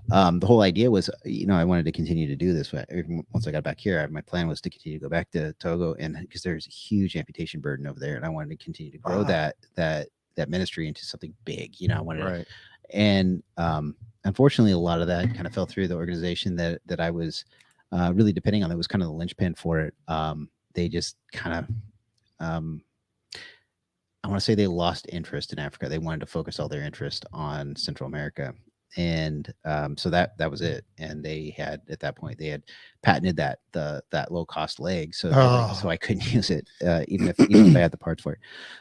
the whole idea was, I wanted to continue to do this. Once I got back here, my plan was to continue to go back to Togo, and because there's a huge amputation burden over there, and I wanted to continue to grow that ministry into something big. I wanted Right. to, and unfortunately, a lot of that kind of fell through. The organization that I was really depending on, that was kind of the linchpin for it. They just kind of, I want to say, they lost interest in Africa. They wanted to focus all their interest on Central America. And so that was it. And they had, at that point, they had patented that low cost leg, so I couldn't use it even if I had the parts for it.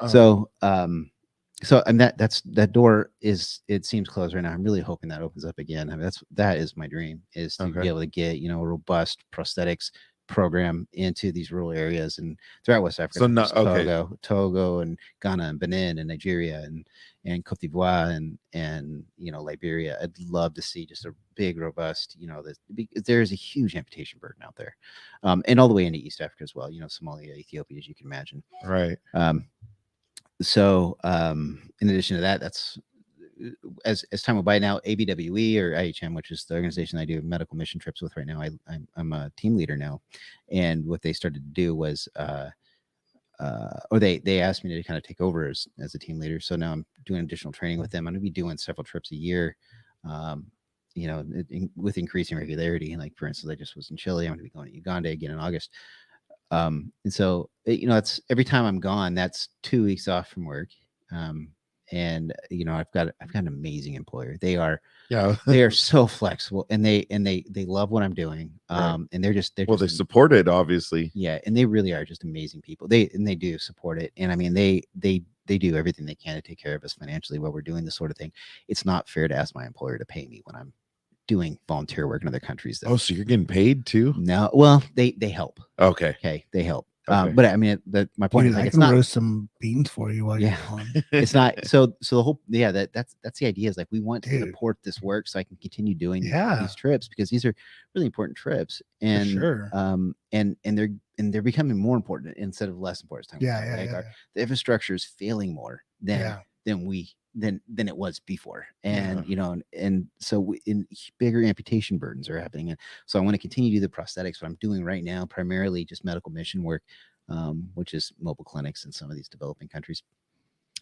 So and that door it seems closed right now. I'm really hoping that opens up again. I mean, that is my dream, is to be able to get a robust prosthetics program into these rural areas and throughout West Africa. So not Togo and Ghana and Benin and Nigeria and Cote d'Ivoire and Liberia. I'd love to see just a big, robust, there's a huge amputation burden out there, and all the way into East Africa as well. Somalia, Ethiopia, as you can imagine. Right. So in addition to that, that's as time went by. Now ABWE, or IHM, which is the organization I do medical mission trips with right now, I'm a team leader now, and what they started to do was or they asked me to kind of take over as a team leader. So now I'm doing additional training with them. I'm going to be doing several trips a year, with increasing regularity. Like, for instance, I just was in Chile. I'm going to be going to Uganda again in August. And so, it's every time I'm gone, that's 2 weeks off from work. And I've got an amazing employer. They are so flexible, and they love what I'm doing. Right. And they're they support it, obviously. Yeah. And they really are just amazing people. They do support it. And I mean, they do everything they can to take care of us financially while we're doing this sort of thing. It's not fair to ask my employer to pay me when I'm doing volunteer work in other countries. Oh, so you're getting paid too? No, well, they help. Okay, they help. Okay. But I mean, my point is, like, I it's can not roast some beans for you while you're on. it's not so the whole that's the idea, is like, we want to Dude. support this work so I can continue doing Yeah. these trips, because these are really important trips, and sure. and they're becoming more important instead of less important. The infrastructure is failing more than it was before, and and so in bigger amputation burdens are happening. And so I want to continue to do the prosthetics. What I'm doing right now, primarily just medical mission work, which is mobile clinics in some of these developing countries.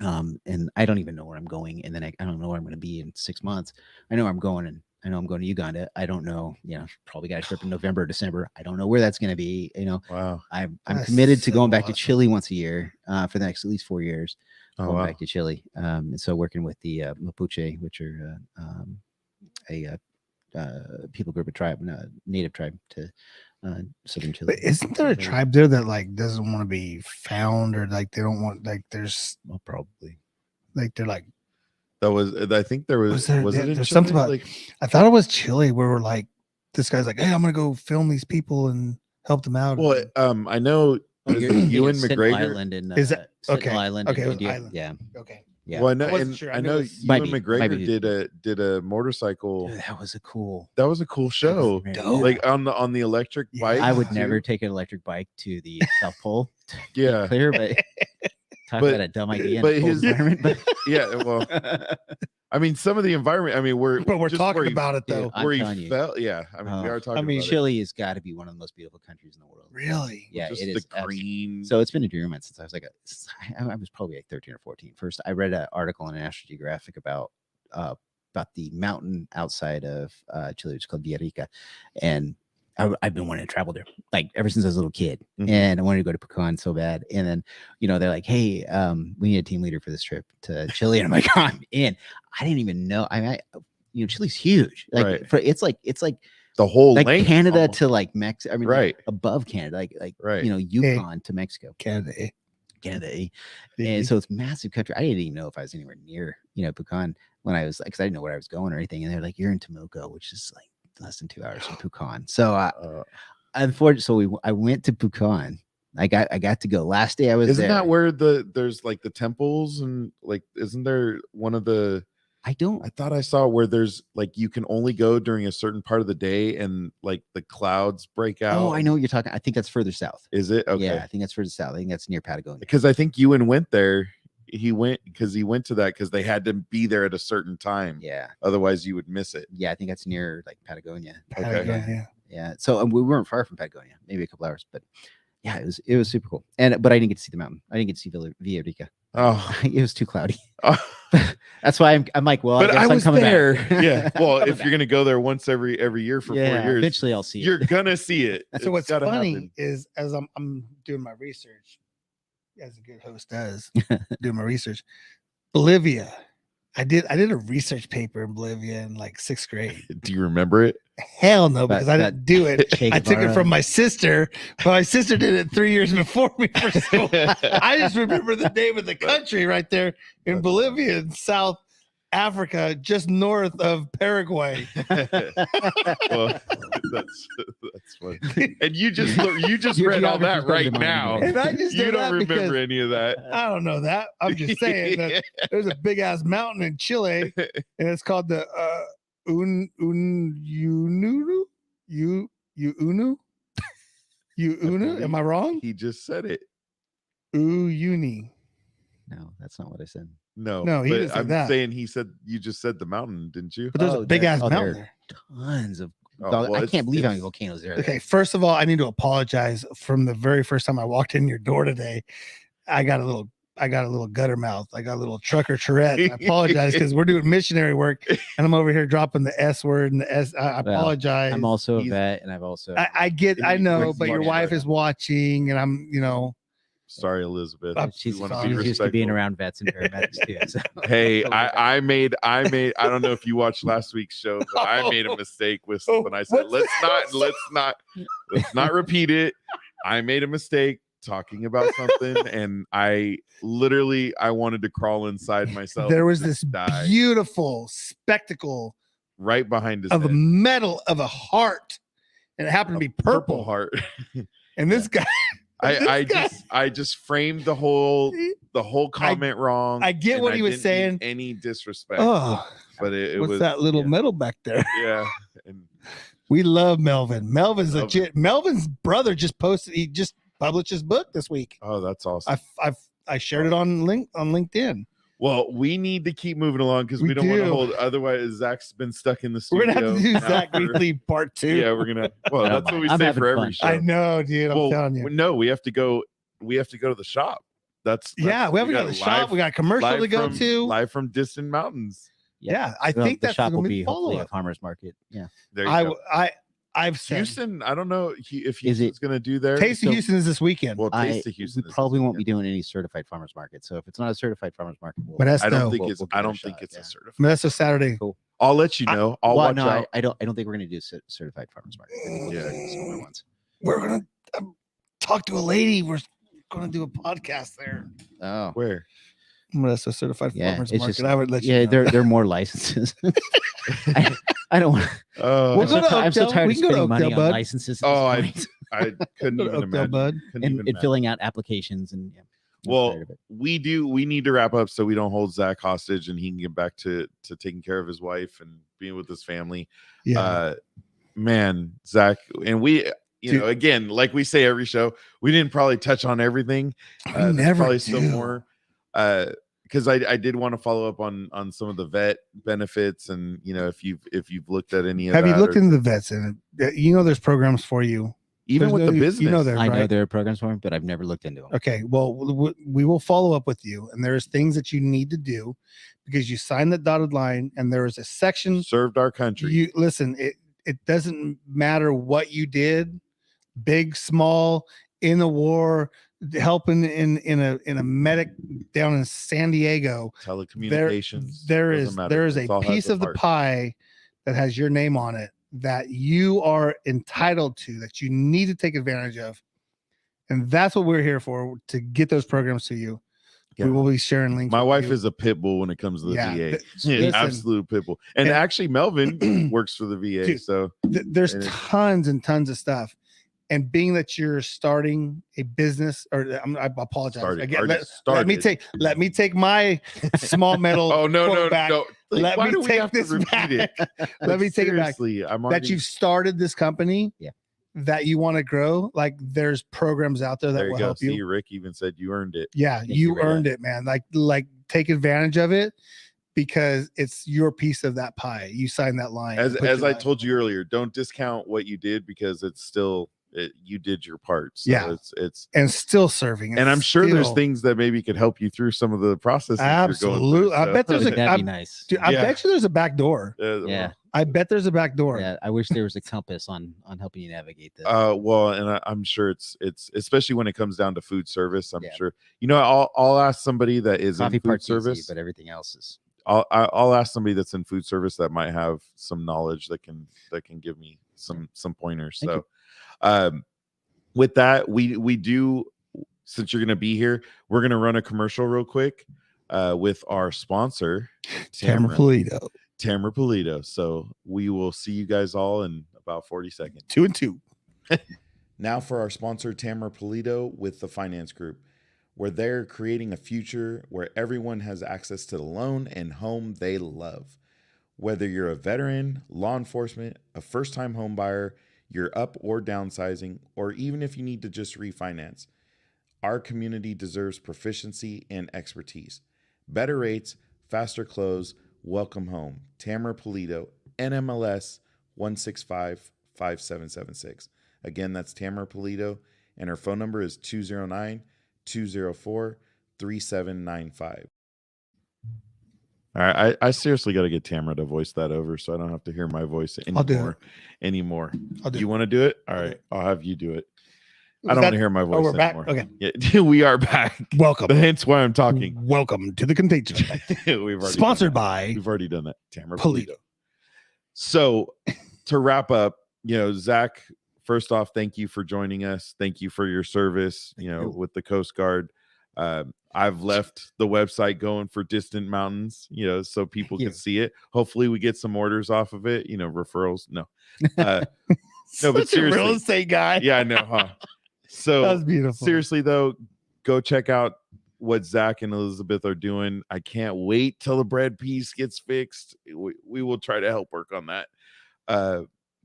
And I don't even know where I'm going, and then I don't know where I'm going to be in 6 months. I know I'm going, and I know I'm going to Uganda. I don't know, probably got a trip in November or December. I don't know where that's going to be. Wow. I'm That's committed to so going back to awesome. Chile once a year for the next at least 4 years. Oh, Going wow. back to Chile. And so working with the Mapuche, which are a people group, native tribe to southern Chile. But isn't there a tribe there that like doesn't want to be found, or like they don't want, like there's Well, probably. like they're like, That was, I think there was there- it in there's Chile? something about- like, I thought it was Chile, where we're like, this guy's like, hey, I'm gonna go film these people and help them out. well, I know Ewan McGregor. Island in, Is that- Sentinel okay, Island okay, in it was India. island. Yeah. Okay. Yeah. Well, I know, I wasn't and sure. I I know know it's- Might Ewan be- McGregor might be- did a motorcycle. Dude, that was a cool. That was a cool show. dope. Like on the electric Yeah. bike. I would too. never take an electric bike to the South Pole. to be Yeah. clear, but talk But- about a dumb idea. but in a cold his- environment. Yeah. Well, I mean, some of the environment. I mean, But we're just talking where he- about it though. Dude, I'm where telling he you. felt. Yeah. I mean, we Oh, are talking. I mean, about Chile has got to be one of the most beautiful countries in the world. Really? Yeah, just it the is. green. So it's been a dream of mine since I was I was probably like 13 or 14. First, I read an article in National Geographic about the mountain outside of Chile, which is called Villarrica, and I've been wanting to travel there like ever since I was a little kid, Mhm. and I wanted to go to Pucón so bad. And then, they're like, "Hey, we need a team leader for this trip to Chile." And I'm like, "I'm in." I didn't even know. Chile's huge. Like Right. it's like The whole like length, Canada almost. to like Mexico. I mean, Right. like, above Canada, like Right. Yukon to Mexico, Canada. Canada. Mhm. And so it's massive country. I didn't even know if I was anywhere near, Pucón when I was like, because I didn't know where I was going or anything. And they're like, "You're in Temuco," which is like less than 2 hours from Pucón. So unfortunately, I went to Pucón. I got to go. Last day I was Isn't there. that where there's like the temples and like isn't there one of the I thought I saw where there's like you can only go during a certain part of the day and like the clouds break out. Oh, I know what you're talking. I think that's further south. Is it? Okay. Yeah, I think that's further south. I think that's near Patagonia. Because I think Ewan went there. He went to that because they had to be there at a certain time. Yeah. Otherwise you would miss it. Yeah, I think that's near like Patagonia. Okay. Yeah. So we weren't far from Patagonia, maybe a couple hours, but yeah, it was super cool. But I didn't get to see the mountain. I didn't get to see Villarica. Oh, it was too cloudy. Oh. That's why I'm like, well, but I was coming there. back. Yeah. Well, if you're gonna go there once every year for 4 years, eventually I'll see you're it. gonna see it. So what's gotta funny happen. is as I'm doing my research, as a good host does, doing my research, Bolivia. I did a research paper in Bolivia in like 6th grade. Do you remember it? Hell no, because I didn't do it. Che I took it Guevara. from my sister, but my sister did it 3 years before me for school. I just remember the name of the country right there in Bolivia in South Africa, just north of Paraguay. Well, that's funny. And you just Your read all that geography's better right than mine, now. And I just You did don't that because remember any of that. I don't know that. I'm just saying that there's a big ass mountain in Chile, and it's called the Uyuni. Am I wrong? He just said it. Uyuni. No, that's not what I said. No, he but didn't say I'm that. saying you just said the mountain, didn't you? But there's a big ass mountain there. Tons of Oh, dog. well, I can't believe how many it's- volcanoes there are. Okay, first of all, I need to apologize. From the very first time I walked in your door today, I got a little gutter mouth. I got a little trucker Tourette. I apologize because we're doing missionary work and I'm over here dropping the S word and the S. I apologize. I'm also a He's- vet, and I've also I know, but your Mark wife Tourette. is watching, and I'm. Sorry, Elizabeth. she's We wanna sorry. be used to being respectful. around vets and paramedics too. So. Hey, I made. I don't know if you watched last week's show, but I made a mistake with when I said what's let's not repeat it. I made a mistake talking about something, and I wanted to crawl inside myself. There was and this die beautiful spectacle right behind his of a head. metal of a heart, and it happened to be purple. heart. And this guy, I just framed the whole comment wrong. I get and what he was didn't saying. mean any disrespect, oh, but it what's was that little metal back there? yeah. And We love Melvin. Melvin's Melvin. legit. Melvin's brother just posted. He just published his book this week. oh, that's awesome. I shared it on LinkedIn. Well, we need to keep moving along because we We don't want to do. hold. Otherwise, Zach's been stuck in the We're studio. gonna have to do now Zach for- Greenlee part 2. Yeah, we're gonna. Well, I don't that's what we mind. I'm say having for every fun. show. I know, dude. I'm telling you. No, we have to go. We have to go to the shop. That's Yeah, we haven't got the shop. We got a commercial to go to. live from distant mountains. Yeah, I Well, think the that's shop will gonna be be hopefully follow a up. farmer's market. Yeah. There you go. I've said Houston, I don't know if Is Houston's going to do there. Taste of So- Houston is this weekend. Well, I Taste of Houston. we is probably this won't be weekend. doing any certified farmers market. So if it's not a certified farmers market, Modesto. I don't we'll- think we'll it's. give I it a don't shot, think it's yeah. a certified. Modesto Saturday. Cool. I'll let you know. I'll Well, watch no, out. I don't think we're going to do certified farmers market. Yeah. Smaller ones. We're gonna talk to a lady. We're gonna do a podcast there. Oh, Where? Modesto Certified Yeah, Farmers it's Market. just- I would let you yeah, know. there are more licenses. I don't want. Oh, We'll go to I'm so Oakdale. tired We of can go to spending money Oakdale, on bud. licenses. At Oh, this point. I couldn't Go to even Oakdale, imagine. bud. Couldn't and even imagine. filling out applications and yeah. I'm Well, tired of it. we need to wrap up so we don't hold Zach hostage and he can get back to taking care of his wife and being with his family. Yeah. Man, Zach, and we, Dude. know, again, like we say every show, we didn't probably touch on everything. There's never probably still do. more. Because I did want to follow up on some of the vet benefits, and if you've looked at any of Have that, you looked or into the vets? And there's programs for you. even there's with no- the you business. know there- I know right? there are programs for them, but I've never looked into them. Okay, well, we will follow up with you, and there's things that you need to do because you signed that dotted line, and there is a section. served our country. You listen. it doesn't matter what you did, big, small, in the war, helping in a medic down in San Diego. Telecommunications. There doesn't matter. is It a all has piece a of the part. pie that has your name on it that you are entitled to, that you need to take advantage of. And that's what we're here for, to get those programs to you. Yeah. We will be sharing links. My with wife you. is a pit bull when it comes to the Yeah, VA. listen, Absolute pit bull. And actually, Melvin works for the VA. Dude, So there's and it- tons and tons of stuff. And being that you're starting a business, or I apologize Started. again. Already Let me started. take my small metal. Oh no, quote no, back. no! Like, Let why me do we take have to this repeat back. it? Let me take it back. Seriously, I'm That already. you've started this company. Yeah. That you want to grow. Like there's programs out there that There you will go. help See, you. Rick even said you earned it. Yeah, Thank you, you Rick. earned it, man. Like take advantage of it because it's your piece of that pie. You signed that line. As You put as your I life- told you earlier, don't discount what you did because it's still you did your part. So Yeah. it's and still serving. and I'm sure there's still- things that maybe could help you through some of the processes. Absolutely. You're going I bet through, there's a- That'd be I'm- nice. Dude, I Yeah. bet you there's a back door. Yeah. I bet there's a back door. Yeah, I wish there was a compass on helping you navigate this. Well, and I'm sure it's especially when it comes down to food service. I'm Yeah. sure I'll ask somebody that is Coffee in food part's easy, service. but everything else is I'll ask somebody that's in food service that might have some knowledge that can give me some pointers. Thank So, with that, we do, since you're going to be here, we're going to run a commercial real quick with our sponsor, Tamara Pulido. Tamara Pulido. So we will see you guys all in about 40 seconds. 2 and 2. Now for our sponsor, Tamara Pulido with the Finance Group, where they're creating a future where everyone has access to the loan and home they love. Whether you're a veteran, law enforcement, a first-time home buyer, you're up or downsizing, or even if you need to just refinance, our community deserves proficiency and expertise. Better rates, faster close, welcome home. Tamara Pulido, NMLS 1655776. Again, that's Tamara Pulido, and her phone number is 209-204-3795. All right, I seriously got to get Tamara to voice that over so I don't have to hear my voice I'll do anymore. Anymore. I'll do You it. want to do it? All I'll do right, it. I'll have you do it. Was I don't that- want to hear my voice we're back? anymore. Okay. Yeah, we are back. Welcome. Hence why I'm talking. Welcome to the Contagion. We've already Sponsored done by that. We've already done that. Tamara Pulido. Pulido. So to wrap up, Zach, first off, thank you for joining us. Thank you for your service, you. with the Coast Guard. I've left the website going for Distant Mountains, so people you. can see it. Hopefully we get some orders off of it, referrals. No, no, but Such a seriously. real estate guy. Yeah, I know, huh? So That was beautiful. seriously though, go check out what Zach and Elizabeth are doing. I can't wait till the bread piece gets fixed. We will try to help work on that.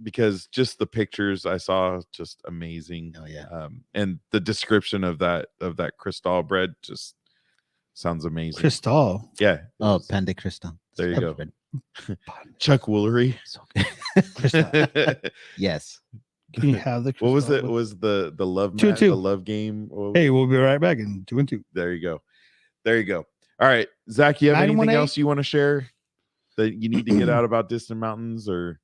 Because just the pictures I saw, just amazing. Oh yeah. And the description of that Cristal bread just sounds amazing. Crystal. Yeah. it Oh, was- Panda Crystal. There you go. Spread. Chuck Woolery. So good. Yes. Can you have the What was Crystal it? with- Was the love 2 and match, 2. the love game? What- Hey, we'll be right back in 2 and 2. There you go. There you go. All right, Zach, you have anything 918? else you want to share that you need to get out about Distant Mountains, or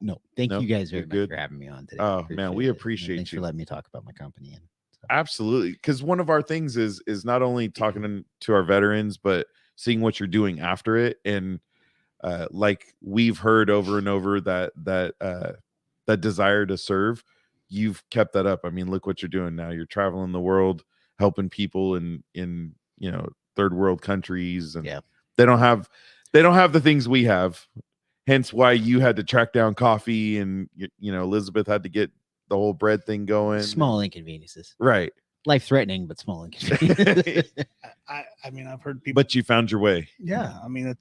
No, thank Nope, you guys very you're much good. for having me on today. Oh, man, we it. And appreciate thanks you. for letting me talk about my company. And so. absolutely? Because one of our things is not only talking to our veterans, but seeing what you're doing after it. And like we've heard over and over that desire to serve, you've kept that up. I mean, look what you're doing now. You're traveling the world, helping people in third world countries, and Yeah. they don't have the things we have. Hence why you had to track down coffee, and Elizabeth had to get the whole bread thing going. Small inconveniences. Right. Life threatening, but small inconveniences. I mean, I've heard people. But you found your way. Yeah, I mean,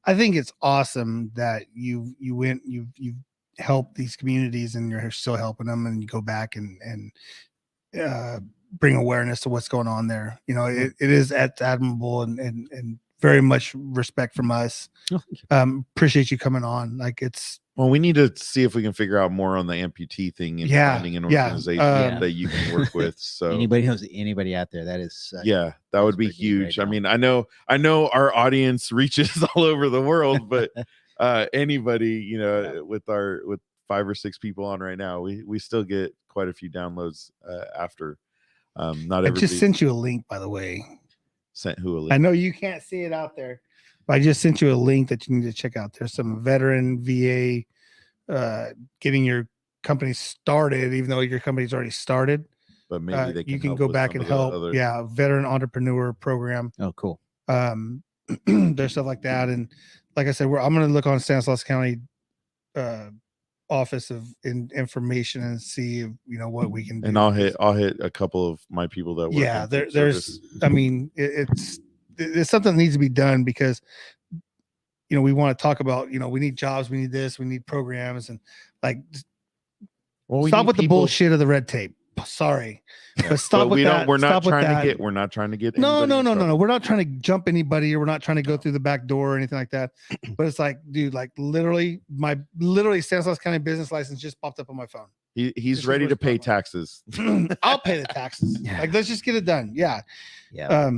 I think it's awesome that you've helped these communities and you're still helping them, and you go back and bring awareness to what's going on there. It is admirable and very much respect from us. Oh, thank you. Appreciate you coming on. Like Well, we need to see if we can figure out more on the amputee thing and Yeah, finding an yeah, organization that you can work with. So Anybody knows anybody out there that is yeah, that would be desperately right huge. I now. mean, I know our audience reaches all over the world, but anybody, you know, with 5 or 6 people on right now, we still get quite a few downloads after. Not I everybody just sent you a link, by the way. sent who a link. I know you can't see it out there, but I just sent you a link that you need to check out. There's some veteran VA getting your company started, even though your company's already started. But maybe they can you can help go with back some and of the help. other- Yeah, veteran entrepreneur program. Oh, cool. There's stuff like that, and like I said, I'm going to look on Stanislaus County Office of Information and see if, you know, what we can do. And I'll hit a couple of my people that work. Yeah, in food there's. service. I mean, it's something that needs to be done because, you know, we want to talk about, you know, we need jobs, we need this, we need programs, and like, Well, we stop need with the people- bullshit of the red tape. Sorry, but stop But with we that. don't. We're not Stop with trying that. to get. We're not trying to get. No, anybody in trouble. We're not trying to jump anybody, or we're not trying to go through the back door or anything like that. But it's like, dude, like literally Stanislaus County business license just popped up on my phone. He's This is ready to what's pay going on. taxes. I'll pay the taxes. Yeah. Like, let's just get it done. Yeah. Yeah.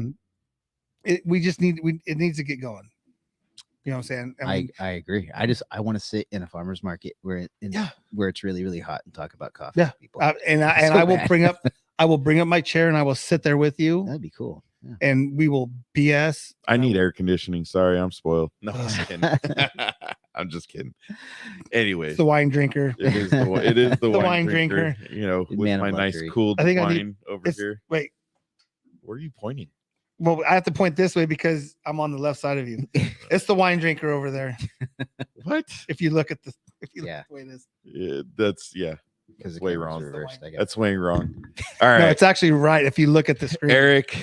It needs to get going. You know what I'm saying? mean, I agree. I want to sit in a farmer's market where where it's really, really hot and talk about coffee. Yeah. with people. and So I will bad. I will bring up my chair and I will sit there with you That'd be cool. Yeah. and we will BS. I need air conditioning. Sorry, I'm spoiled. No, I'm just kidding. I'm just kidding. Anyways, It's the wine drinker. it is the The wine, wine drinker. drinker. You know, with Man of my nice luxury. cooled I think I wine need- over here. Wait, Where are you pointing? well, I have to point this way because I'm on the left side of you. It's the wine drinker over there. What? If you look at the Yeah. way it is. Yeah, that's Because the way camera's wrong. reversed, I guess. That's way wrong. All No, right, it's actually right if you look at the screen. Eric.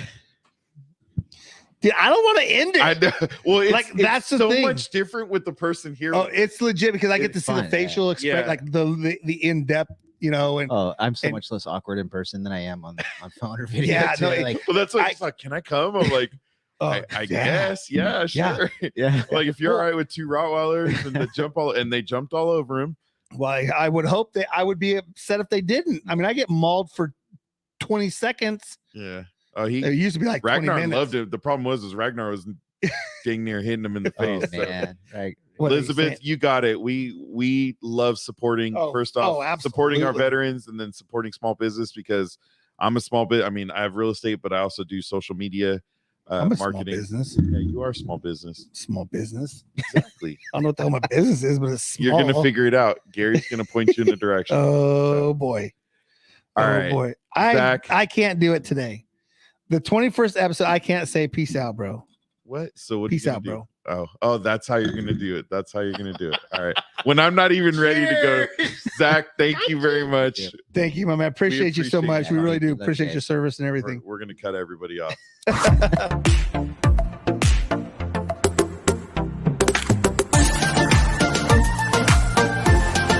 Dude, I don't want to end it. I know. Well, it's, Like, that's the so thing. much different with the person here. Oh, it's legit because I get to It's see the fine, facial expression, yeah. like the in depth, you know, and Oh, I'm so and- much less awkward in person than I am on phone or video. Yeah, too. no, like, well, that's what I- it's like. Can I come? I'm like, oh, I yeah. guess, yeah, Yeah. sure. yeah. Like if you're Well- all right with 2 Rottweilers and they jumped all over him. Well, I would hope that I would be upset if they didn't. I mean, I get mauled for 20 seconds. Yeah. Oh, It used to be like 20 Ragnar minutes. loved it. The problem was Ragnar was dang near hitting him in the Oh face. So, man. Right. What are you Elizabeth, saying? you got it. We love supporting first off, supporting our absolutely. veterans and then supporting small business because I'm a small bit. I mean, I have real estate, but I also do social media I'm a marketing. small business. Yeah, you are a small business. Small business. Exactly. I don't know what the hell my business is, but it's small. You're gonna figure it out. Gary's gonna point you in the direction. Oh boy. All oh right. boy. Zach. I can't do it today. The 21st episode, I can't say peace out, bro. What? So what? Peace are you out, gonna do? bro. Oh, that's how you're gonna do it. That's how you're gonna do it. All right. When I'm not even ready to go, Zach, thank you very much. Yeah. Thank you, my man. Appreciate you so appreciate much. you. We really do That's appreciate okay. your service and everything. We're gonna cut everybody off.